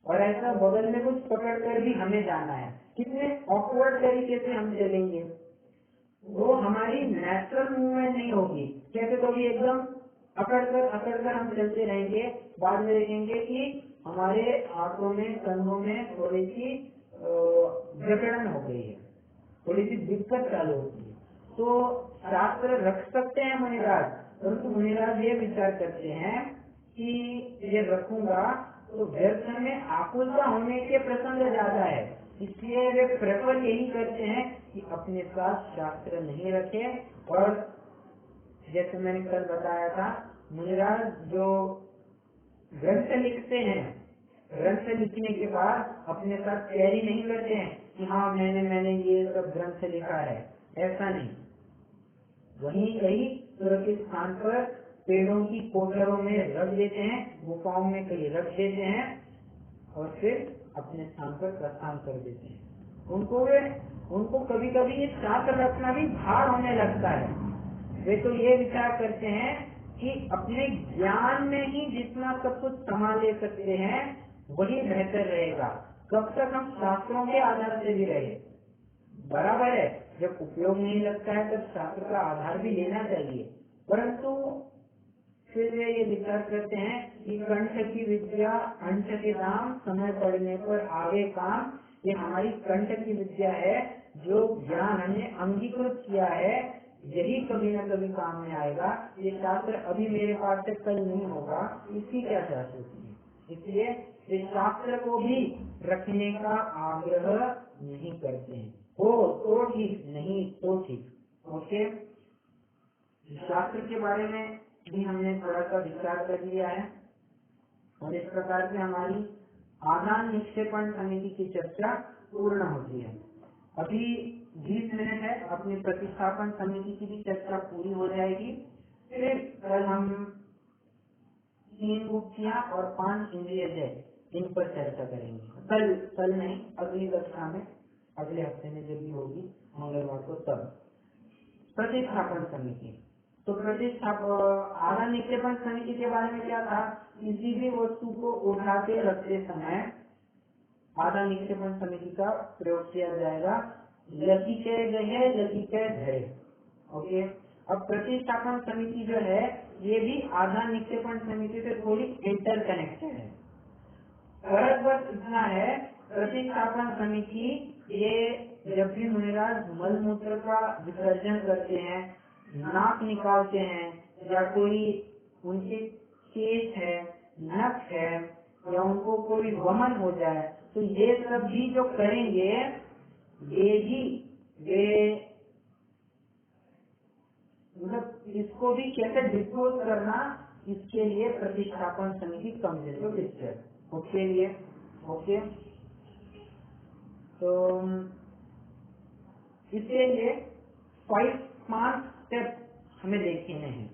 और ऐसा बगल में कुछ पकड़कर भी हमें जाना है, कितने ऑकवर्ड तरीके से हम चलेंगे, वो हमारी नेचुरल मूवमेंट नहीं होगी। कैसे तो भी एकदम अकड़ कर हम चलते रहेंगे, बाद में देखेंगे कि हमारे हाथों में कंधों में थोड़ी सी जकड़न हो गई है, थोड़ी सी दिक्कत चालू होती है। तो शास्त्र रख सकते हैं मुनिराज, परंतु मुनिराज ये विचार करते हैं कि ये रखूंगा तो व्यर्थ में आकुलता होने के प्रसंग ज्यादा है, इसलिए वे प्रेफर यही करते हैं कि अपने साथ शास्त्र नहीं रखे। और जैसे मैंने कल बताया था, मुनिराज जो ग्रंथ लिखते हैं, ग्रंथ लिखने के बाद अपने साथ कैरी नहीं करते हैं कि हाँ मैंने ये सब ग्रंथ लिखा है, ऐसा नहीं। वहीं कहीं सुरक्षित स्थान पर पेड़ों की कोठरों में रख देते हैं, गुफाओं में कहीं रख देते हैं और फिर अपने स्थान पर प्रस्थान कर देते हैं। उनको कभी कभी ये शास्त्र रखना भी भार होने लगता है। वे तो ये विचार करते हैं कि अपने ज्ञान में ही जितना सब कुछ संभाल ले सकते हैं वही बेहतर रहेगा। कब तक हम शास्त्रों के आधार से भी रहे, बराबर है, जब उपयोग नहीं लगता है तब शास्त्र का आधार भी लेना चाहिए। परंतु फिर वे ये विचार करते हैं कि कंठ की विद्या अंश के दाम, समय पड़ने पर आगे काम। ये हमारी कंठ की विद्या है, जो ज्ञान हमने अंगीकृत किया है, यही कभी न कभी काम में आएगा। ये शास्त्र अभी मेरे पास से कल नहीं होगा, इसकी क्या शास्त्र है। इसलिए इस शास्त्र को भी रखने का आग्रह नहीं करते हैं। हो तो ठीक, नहीं तो ठीक। ओके, शास्त्र के बारे में भी हमने थोड़ा सा विचार कर लिया है और इस प्रकार से हमारी आदान निक्षेपण समिति की चर्चा पूर्ण होती है। अभी 20 मिनट है, अपनी प्रतिस्थापन समिति की भी चर्चा पूरी हो जाएगी। फिर कल हम 3 गुप्तियां और 5 इंद्रिय इन पर चर्चा करेंगे। कल नहीं, अगली कक्षा में, अगले हफ्ते में जब भी होगी मंगलवार को, तब प्रतिस्थापन समिति। तो आदान निक्षेपण समिति के बारे में क्या था, किसी भी वस्तु को उठाते रखते समय आदान निक्षेपण समिति का प्रयोग किया जाएगा। लकीके गए लकीके धरे। ओके, अब प्रतिस्थापन समिति जो है ये भी आदान निक्षेपण समिति से थोड़ी इंटरकनेक्टेड है। फर्क बस इतना है, प्रतिस्थापन समिति ये जब भी मुनिराज मल मूत्र का विसर्जन करते हैं, नाक निकालते हैं, या कोई उनके केस है, नख है, या उनको कोई वमन हो जाए, तो ये सब भी जो करेंगे ये ही वे मतलब इसको भी कैसे डिस्पोज करना, इसके लिए प्रतिस्थापन समिति कम्युनिस्ट है उसके लिए। ओके, तो इसके लिए 5 स्टेप हमें देखने हैं।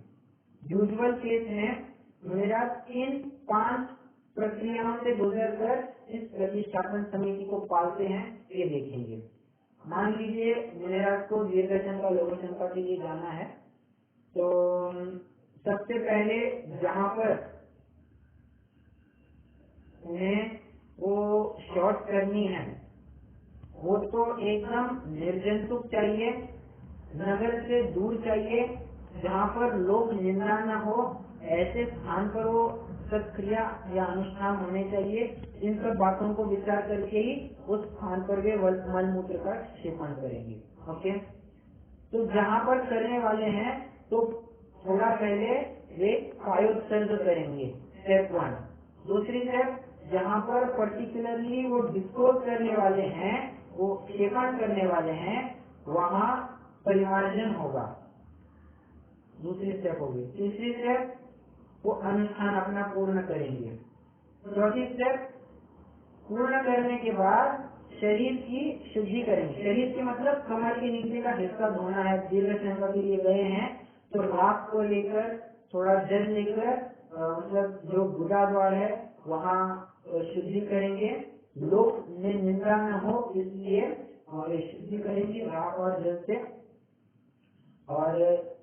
यूजुअल केस में मेरा इन 5 प्रक्रियाओं से गुजरकर इस प्रतिष्ठापन समिति को पालते हैं, ये देखेंगे। मान लीजिए मुनिराज को दीर्घशंका लघुशंका के लिए जाना है, तो सबसे पहले जहाँ पर उन्हें वो शॉर्ट करनी है वो तो एकदम निर्जंतुक चाहिए, नगर से दूर चाहिए, जहाँ पर लोग निंदा न हो, ऐसे स्थान पर वो सत्क्रिया या अनुष्ठान होने चाहिए। इन सब बातों को विचार करके ही उस स्थान पर वे मल मूत्र का क्षेपण करेंगे। ओके, तो जहाँ पर करने वाले हैं तो थोड़ा पहले वे कायोत्सर्ग करेंगे, स्टेप 1। दूसरी स्टेप, जहाँ पर पर्टिकुलरली वो डिस्पोज करने वाले हैं, वो क्षेपण करने वाले हैं, वहाँ परिमार्जन होगा, दूसरी स्टेप होगी। तीसरी स्टेप, वो अनुष्ठान अपना पूर्ण करेंगे। चौथी स्टेप, पूर्ण करने के बाद शरीर की शुद्धि करेंगे। शरीर की मतलब कमर के नीचे का हिस्सा धोना है। दीर्घशंका के लिए गए हैं तो राख को लेकर, थोड़ा जल लेकर, मतलब जो गुदा द्वार है वहाँ शुद्धि करेंगे। लोग निंदा न हो इसलिए शुद्धि करेंगे राख और जल से। और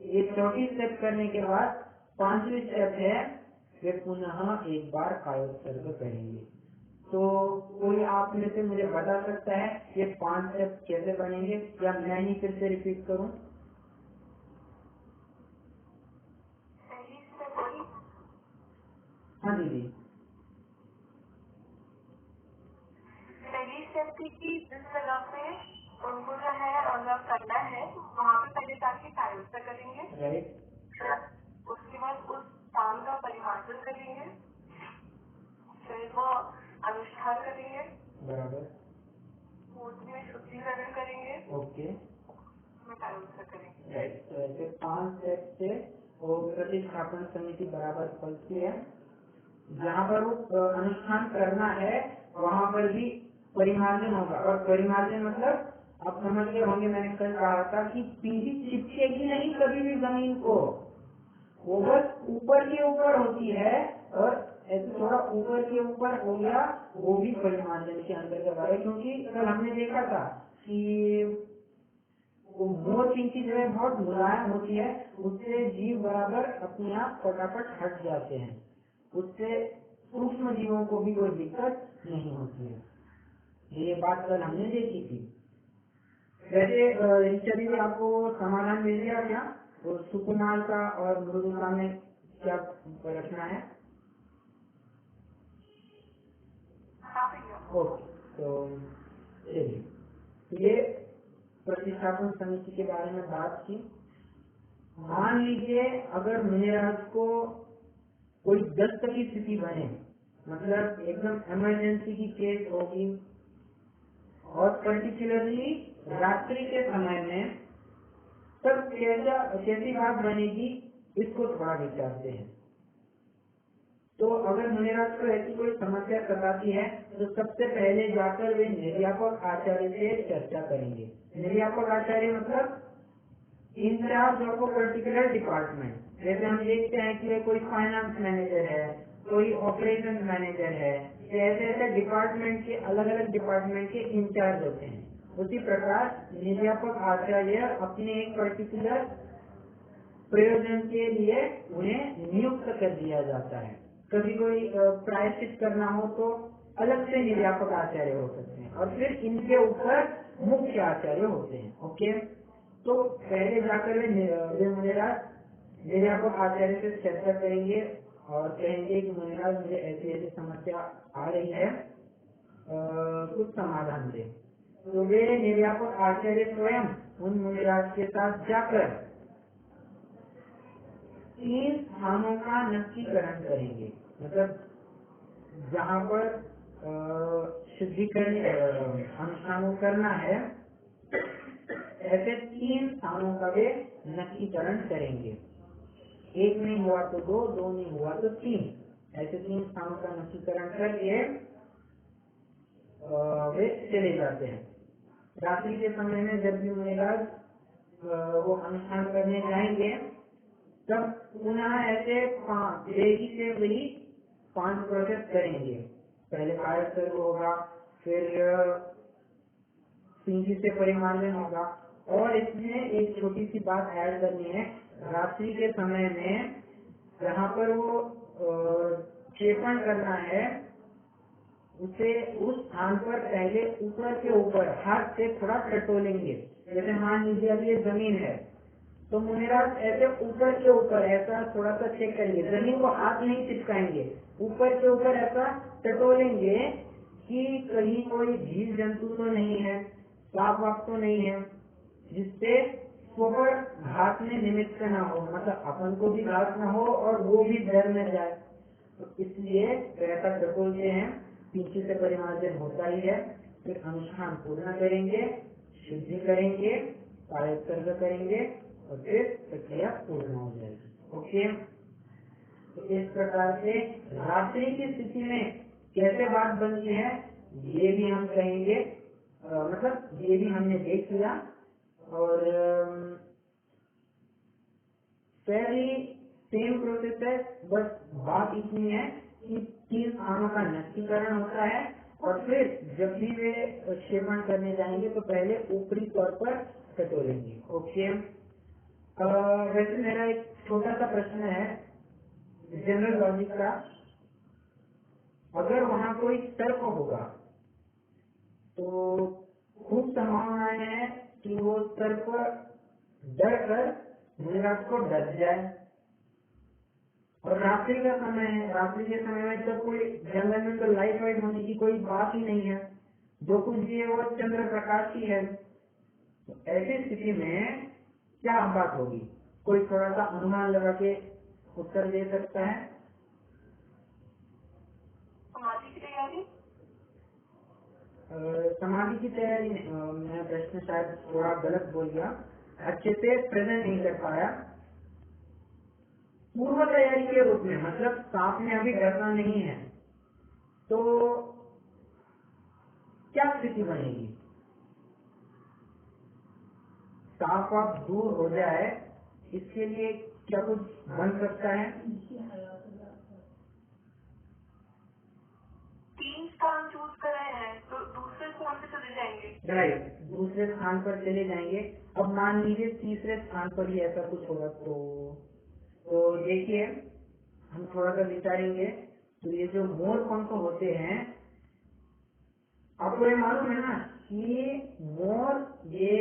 ये चौथी स्टेप करने के बाद 5वीं स्टेप है वे पुनः एक बार कायोत्सर्ग करेंगे। तो कोई आप में से मुझे बता सकता है ये 5 स्टेप कैसे बनेंगे, या मैं ही फिर से रिपीट करूं? हाँ दीदी, पहली स्टेप थी कि जिस जगह पे उनको जो है अगर करना है वहाँ पे पहले जाके कायोत्सर्ग करेंगे। राइट। उसके बाद उस स्थान का परिमार्जन करेंगे, फिर वो कार्य उत्तर करेंगे। राइट, तो ऐसे 5 स्टेप से वो प्रतिस्थापन समिति बराबर फलती है। जहाँ पर वो अनुष्ठान करना है वहाँ पर भी परिमार्जन होगा। और परिमार्जन मतलब आप समझ गए होंगे, मैंने कल कहा था कि पीढ़ी चिपकेगी नहीं कभी भी जमीन को, वो बस ऊपर के ऊपर होती है। और ऐसे थोड़ा ऊपर के ऊपर हो गया, वो भी परिमार्जन के अंतर्गत आ रहा है। क्योंकि कल हमने देखा था कि वो मोर पिंकी जो है बहुत मुलायम होती है, उससे जीव बराबर अपने आप फटाफट हट जाते हैं, उससे सूक्ष्म जीवों को भी कोई दिक्कत नहीं होती है। ये बात कल हमने देखी थी। वैसे चलिए आपको समाधान मिल गया क्या? वो सुकुमार का और मृदुता में क्या रखना है? ओके, तो चलिए ये प्रतिस्थापन समिति के बारे में बात की। मान लीजिए अगर मुनिराज को कोई दस्त की स्थिति बने, मतलब एकदम इमरजेंसी की केस होगी, और पर्टिकुलरली रात्रि के समय में, तब कैसी बात बनेगी इसको थोड़ा विचारते हैं। तो अगर मुनिराज को ऐसी कोई समस्या सताती है तो सबसे पहले जाकर वे निर्यापक आचार्य से चर्चा करेंगे। निर्यापक आचार्य मतलब इंचार्ज ऑफ पर्टिकुलर डिपार्टमेंट। जैसे हम देखते हैं कि कोई फाइनेंस मैनेजर है, कोई ऑपरेशन मैनेजर है, ऐसे ऐसे डिपार्टमेंट के अलग अलग डिपार्टमेंट के इंचार्ज होते हैं। उसी प्रकार निर्यापक आचार्य अपने एक पर्टिकुलर प्रयोजन के लिए उन्हें नियुक्त कर दिया जाता है। कभी कोई प्रायश्चित करना हो तो अलग से निर्यापक आचार्य हो सकते हैं, और फिर इनके ऊपर मुख्य आचार्य होते हैं। ओके, तो पहले जाकर वे मुनिराज निर्यापक आचार्य से चर्चा करेंगे और कहेंगे कि मुनिराज मुझे ऐसी ऐसी समस्या आ रही है, कुछ समाधान दे। तो वे निर्यापक आचार्य स्वयं उन मुनिराज के साथ जाकर 3 स्थानों का नक्कीकरण करेंगे। मतलब जहाँ पर शुद्धिकरण अनुष्ठान करना है, ऐसे 3 स्थानों का वे नक्कीकरण करेंगे। एक नहीं हुआ तो 2, 2 नहीं हुआ तो 3, ऐसे 3 स्थानों का नक्कीकरण करके वे चले जाते हैं। रात्रि के समय में जब भी मुनिराज वो अनुष्ठान करने जाएंगे, तब पुनः ऐसे देरी से वही 5 प्रोसेस करेंगे। पहले कायस्थ होगा, फिर पिंकी से परिमार्जन होगा। और इसमें एक छोटी सी बात ऐड करनी है, रात्रि के समय में जहाँ पर वो क्षेपण करना है, उसे उस स्थान पर पहले ऊपर के ऊपर हाथ से थोड़ा टटोलेंगे। जैसे मान लीजिए अब ये जमीन है, तो मुनिराज ऐसे ऊपर के ऊपर ऐसा थोड़ा सा चेक करेंगे, जमीन को हाथ नहीं चिपकाएंगे, ऊपर के ऊपर ऐसा टटोलेंगे कि कहीं कोई जीव जंतु तो नहीं है, सांप वाप तो नहीं है, जिससे ऊपर घात में निमित्त न हो, मतलब अपन को भी घात न हो और वो भी डर में जाए। तो इसलिए ऐसा टटोलते हैं। पीछे से परिमार्जन होता ही है, फिर अनुष्ठान पूर्ण करेंगे, शुद्धि करेंगे, कायोत्सर्ग करेंगे और फिर प्रक्रिया पूर्ण हो जाएगी। ओके, तो इस प्रकार से रात्रि की स्थिति में कैसे बात बनती है ये भी हम कहेंगे, मतलब ये भी हमने देख लिया। और पहली सेम प्रोसेस है, बस बात इतनी है कि 3 स्थानों का नक्कीकरण होता है, और फिर जब भी वे क्षेपण करने जाएंगे तो पहले ऊपरी तौर पर टटोलेंगे। ओके, वैसे मेरा एक छोटा सा प्रश्न है जनरल लॉजिक का। अगर वहाँ कोई सर्प होगा तो खूब संभावनाएं हैं कि वो सर्प डर कर मुनिराज को डर जाए। और रात्रि का समय है, रात्रि के समय में तो कोई जंगल में तो लाइट वाइट होने की कोई बात ही नहीं है, जो कुछ भी है वो चंद्र प्रकाश ही है। तो ऐसी स्थिति में क्या बात होगी? कोई थोड़ा सा अनुमान लगा के उत्तर दे सकता है? समाधि की तैयारी? समाधि की तैयारी मैं प्रश्न शायद थोड़ा गलत बोल गया। अच्छे से प्रेजेंट नहीं कर पाया। पूर्व तैयारी के रूप में, मतलब सांप ने अभी डरना नहीं है, तो क्या स्थिति बनेगी? सांप आप दूर हो जाए, इसके लिए क्या कुछ बन सकता है? 3 स्थान चूज करे हैं तो दूसरे स्थान पे चले जाएंगे। राइट, दूसरे स्थान पर चले जाएंगे। अब मान लीजिए तीसरे स्थान पर ही ऐसा कुछ होगा तो देखिए हम थोड़ा सा विचारेंगे। तो ये जो मोर पंख होते हैं, आपको ये मालूम है ना कि मोर ये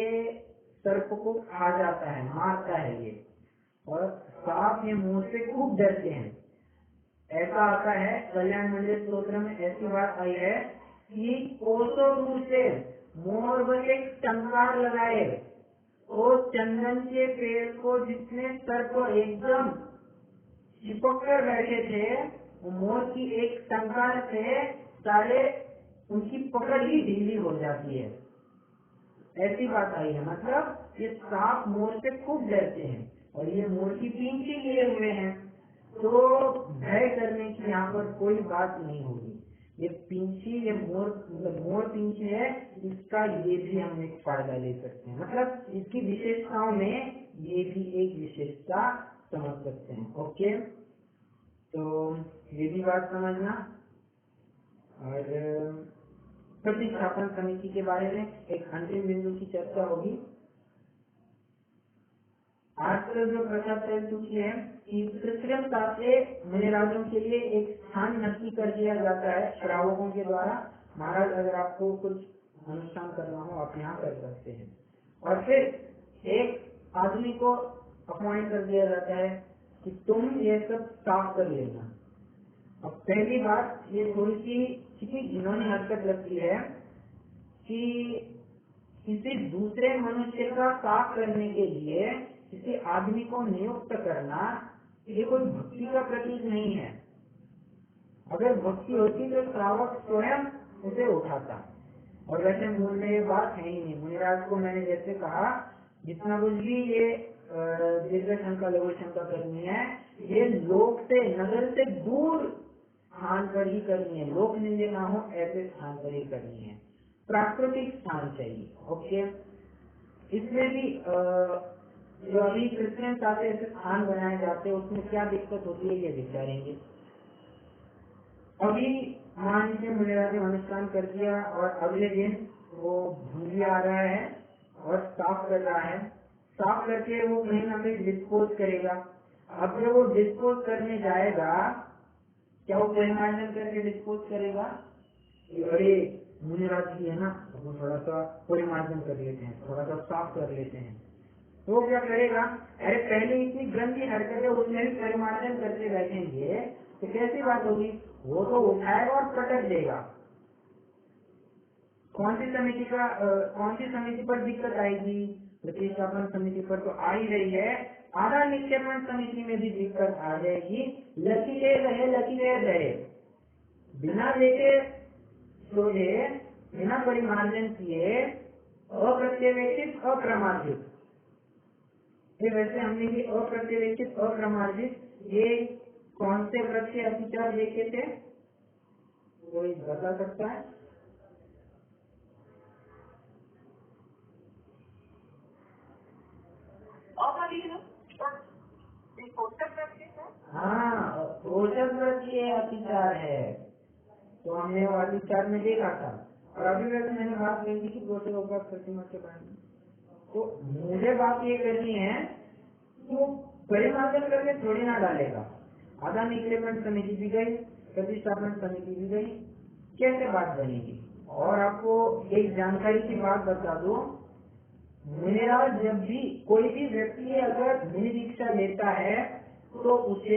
सर्प को खा जाता है, मारता है ये, और सांप ये मोर से खूब डरते हैं। ऐसा आता है कल्याण मंदिर स्तोत्र में, ऐसी बात आई है कि कोसों दूर से मोर बस एक टंकार लगाए, वो चंदन के पेड़ को जितने सर्प एकदम चिपक कर बैठे थे, वो मोर की एक टंकार से सारे उनकी पकड़ ही ढीली हो जाती है। ऐसी बात आई है, मतलब ये सांप मोर से खूब डरते हैं और ये मोर की पींछी लिए हुए हैं, तो भय करने की यहाँ पर कोई बात नहीं होगी। ये पींछी, ये मोर पींछी है, इसका ये भी हम एक फायदा ले सकते हैं, मतलब इसकी विशेषताओं में ये भी एक विशेषता समझ सकते हैं। ओके, तो ये भी बात समझना। और प्रतिष्ठापन समिति के बारे में एक अंतिम बिंदु की चर्चा होगी। आजकल जो प्रथा चल चुकी है कि कृत्रिमता से मुनिराजों के लिए एक स्थान नक्की कर दिया जाता है श्रावकों के द्वारा। महाराज, अगर आपको कुछ अनुष्ठान करना हो आप यहाँ कर सकते हैं, और फिर एक आदमी को अपॉइंट कर दिया जाता है कि तुम ये सब साफ कर लेना। अब पहली बात ये थोड़ी सी किसी घिनौनी हरकत लगती है कि किसी दूसरे मनुष्य का साफ करने के लिए किसी आदमी को नियुक्त करना, ये कोई भक्ति का प्रतीक नहीं है। अगर भक्ति होती तो श्रावक स्वयं उसे उठाता, और वैसे मूल में ये बात है ही नहीं। मुनिराज को मैंने जैसे कहा, जितना कुछ भी ये दीर्घ शंका लघु शंका करनी है, ये लोक से, नगर से दूर स्थान पर ही करनी है, लोक निंदे ना हो ऐसे स्थान पर ही करनी है, प्राकृतिक स्थान चाहिए। ओके, इसमें भी जो अभी कृत्रिम से स्थान बनाए जाते हैं उसमें क्या दिक्कत होती है ये विचारेंगे। अभी मान लीजिए मुनिराज ने अनुष्ठान कर दिया और अगले दिन वो भूंगी आ रहा है और साफ कर रहा है, साफ करके वो कहीं ना कहीं डिस्पोज करेगा। अब जब वो डिस्पोज करने जाएगा, क्या वो परिमार्जन करके डिस्पोज करेगा? अरे मुनिराज जी है ना, वो थोड़ा सा परिमार्जन कर लेते हैं, थोड़ा सा साफ कर लेते हैं, तो क्या करेगा? अरे पहले इतनी गंदी हरकत है, उसमें भी परिमार्जन करते बैठेंगे तो कैसी बात होगी? वो तो उठाएगा और पटक देगा। कौन सी समिति पर दिक्कत आएगी? प्रतिष्ठापन समिति पर तो आ ही रही है, आधा निक्षेपण समिति में भी दिक्कत आ जाएगी। लकीरे रहे, बिना देखे सोझे, बिना परिमार्जन किए, अप्रत्यवेक्षित अप्रमार्जित। वैसे हमने भी अप्रत्यवेक्षित अप्रमार्जित ये कौन से व्रत के अतिचार देखे थे, कोई बता सकता है? हाँ, पोषक व्रत ये अतिचार है, तो हमने वो अतिचार में देखा था। और अभी वैसे मैंने बात कही थी कि पोषक उपवास प्रतिमा के बारे में, तो मुझे बात ये करनी है तो परिमार्जन करके थोड़ी ना डालेगा। आधा निक्षेपण समिति भी गई, प्रतिष्ठापन समिति भी गई, कैसे बात बनेगी? और आपको एक जानकारी की बात बता दो, मुनिराज जब भी कोई भी व्यक्ति अगर मुनि दीक्षा लेता है तो उसे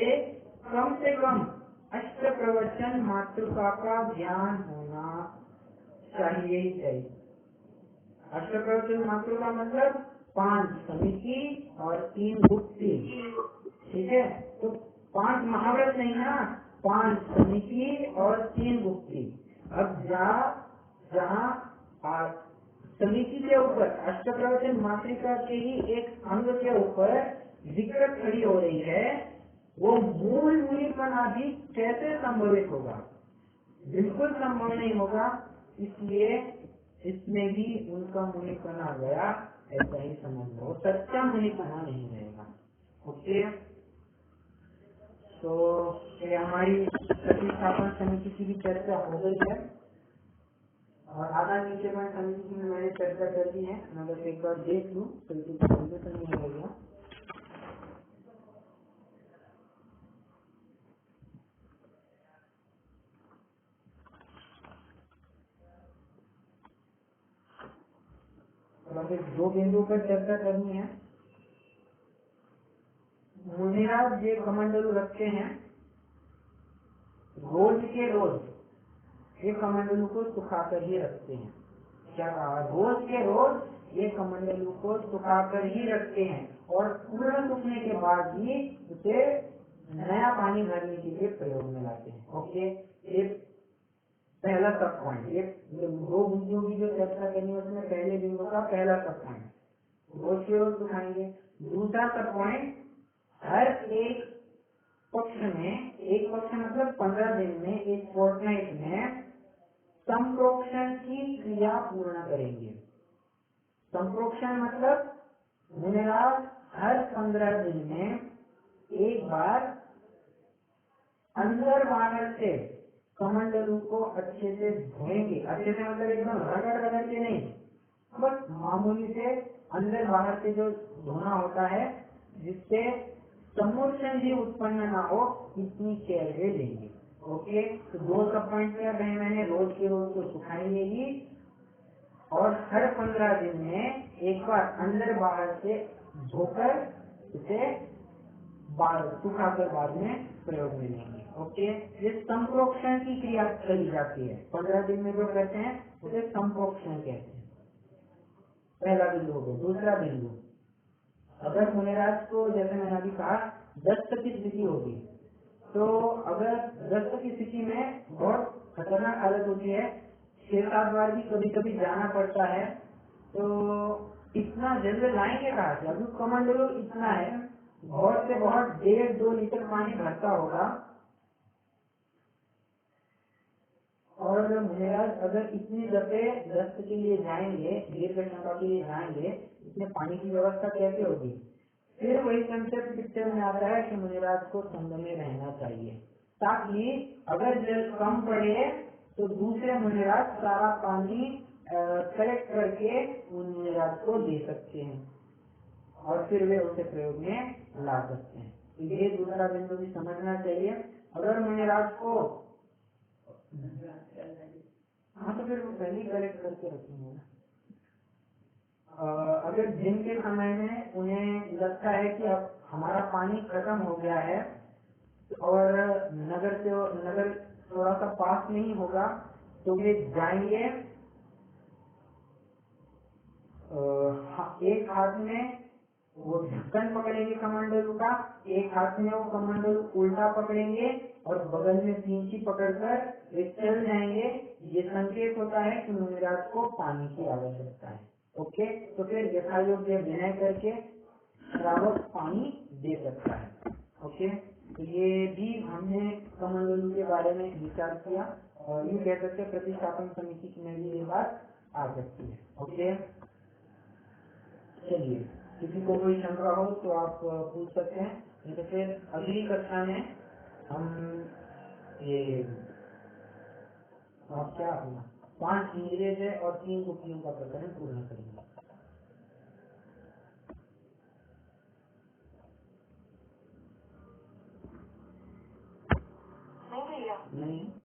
कम से कम अष्ट प्रवचन मातृका का ज्ञान होना चाहिए ही चाहिए। अष्ट प्रवचन मातृका मतलब 5 समिति और 3 गुप्ती, ठीक है? तो 5 महाव्रत नहीं ना, 5 समिति और 3 गुप्ती। अब जहाँ समिति के ऊपर अष्टप्रवचन मातृका के ही एक अंग के ऊपर दिक्कत खड़ी हो रही है, वो मूल मुनिपना भी कैसे संभवित होगा? बिल्कुल संभव नहीं होगा। इसलिए इसमें भी उनका मुनिपना गया, ऐसा ही समझ लो, सच्चा मुनिपना नहीं रहेगा। ओके, तो ये हमारी प्रतिष्ठापन समिति की भी चर्चा हो गई है और आधा निक्षेपण समिति की मैंने चर्चा कर दी है। मैं बस एक बार देख लूँ तो नहीं हो गया। दो बिंदु पर चर्चा करनी है। मुनिराज ये कमंडलू रखते हैं, रोज के रोज ये कमंडलू को सुखाकर ही रखते हैं। क्या कहा? रोज के रोज ये कमंडलू को सुखाकर ही रखते हैं और पूर्ण सूखने के बाद ही उसे नया पानी भरने के लिए प्रयोग में लाते हैं। ओके, ये पहला सब पॉइंट। ये दो बिंदुओं की जो चर्चा करनी है उसमें पहले बिंदु का पहला सब पॉइंट रोज के रोज सुखाएंगे। दूसरा सब पॉइंट, हर एक पक्ष में, एक पक्ष मतलब 15 दिन में, एक फोर्टनाइट में संप्रोक्षण की क्रिया पूर्ण करेंगे। संप्रोक्षण मतलब मुनिराज हर 15 दिन में एक बार अंदर बाहर से कमंडलू को अच्छे से धोएंगे। अच्छे से मतलब एकदम रगड़ के नहीं, बस मामूली से अंदर बाहर से जो धोना होता है, जिससे समोर्षण भी उत्पन्न ना हो, इतनी केयर वे लेंगे। ओके, तो दो सब पॉइंट क्या कहे मैंने? रोज के रोज को सुखाएंगे ही और हर 15 दिन में एक बार अंदर बाहर से धोकर इसे सुखाकर बाद में प्रयोग में लेंगे। ओके, ये संप्रोक्षण की क्रिया करी जाती है। 15 दिन में जो करते हैं उसे संप्रोक्षण कहते हैं। पहला बिंदु हो गया। दूसरा बिंदु, अगर मुनिराज को, जैसे मैंने अभी कहा, दस्त की स्थिति होगी, तो अगर दस्त की स्थिति में बहुत खतरनाक हालत होती है, 6-7 बार भी कभी कभी जाना पड़ता है, तो इतना जल लाएंगे कहाँ से? अभी कमंडलू इतना है, बहुत से बहुत 1.5-2 लीटर पानी भरता होगा और मुनिराज अगर इतनी दफे दस्त के लिए जाएंगे, दीर्घ शंका के लिए जाएंगे, इसमें पानी की व्यवस्था कैसे होगी? फिर वही कंसेप्ट पिक्चर में आता है कि मुनिराज को संग में रहना चाहिए, ताकि अगर जल कम पड़े तो दूसरे मुनिराज सारा पानी कलेक्ट करके उन मुनिराज को दे सकते हैं और फिर वे उसे प्रयोग में ला सकते हैं। तो ये दूसरा बिंदु भी समझना चाहिए। अगर मुनिराज को, हाँ, तो फिर वो पहले ही कलेक्ट करके रखेंगे ना। अगर दिन के समय में उन्हें लगता है कि अब हमारा पानी खत्म हो गया है और नगर थोड़ा सा पास नहीं होगा, तो वे जाएंगे, एक हाथ में वो ढक्कन पकड़ेंगे कमंडलू का, एक हाथ में वो कमंडलू उल्टा पकड़ेंगे और बगल में पींची पकड़कर वे चल जाएंगे। ये संकेत होता है कि मुनिराज को पानी की आवश्यकता है। ओके, तो फिर यथायोग्य विनय करके श्रावक पानी दे सकता है। ओके, तो ये भी हमने कमंडलू के बारे में विचार किया और यूँ कह सकते प्रतिष्ठापन समिति की में भी ये बात आ सकती है। ओके, चलिए, किसी को कोई शंका हो तो आप पूछ सकते हैं, नहीं तो फिर अगली कक्षा में हम ये आप क्या अपना 5 इंद्रिय है और 3 गुप्तियों का प्रकरण पूर्ण करेंगे। नहीं भैया, नहीं।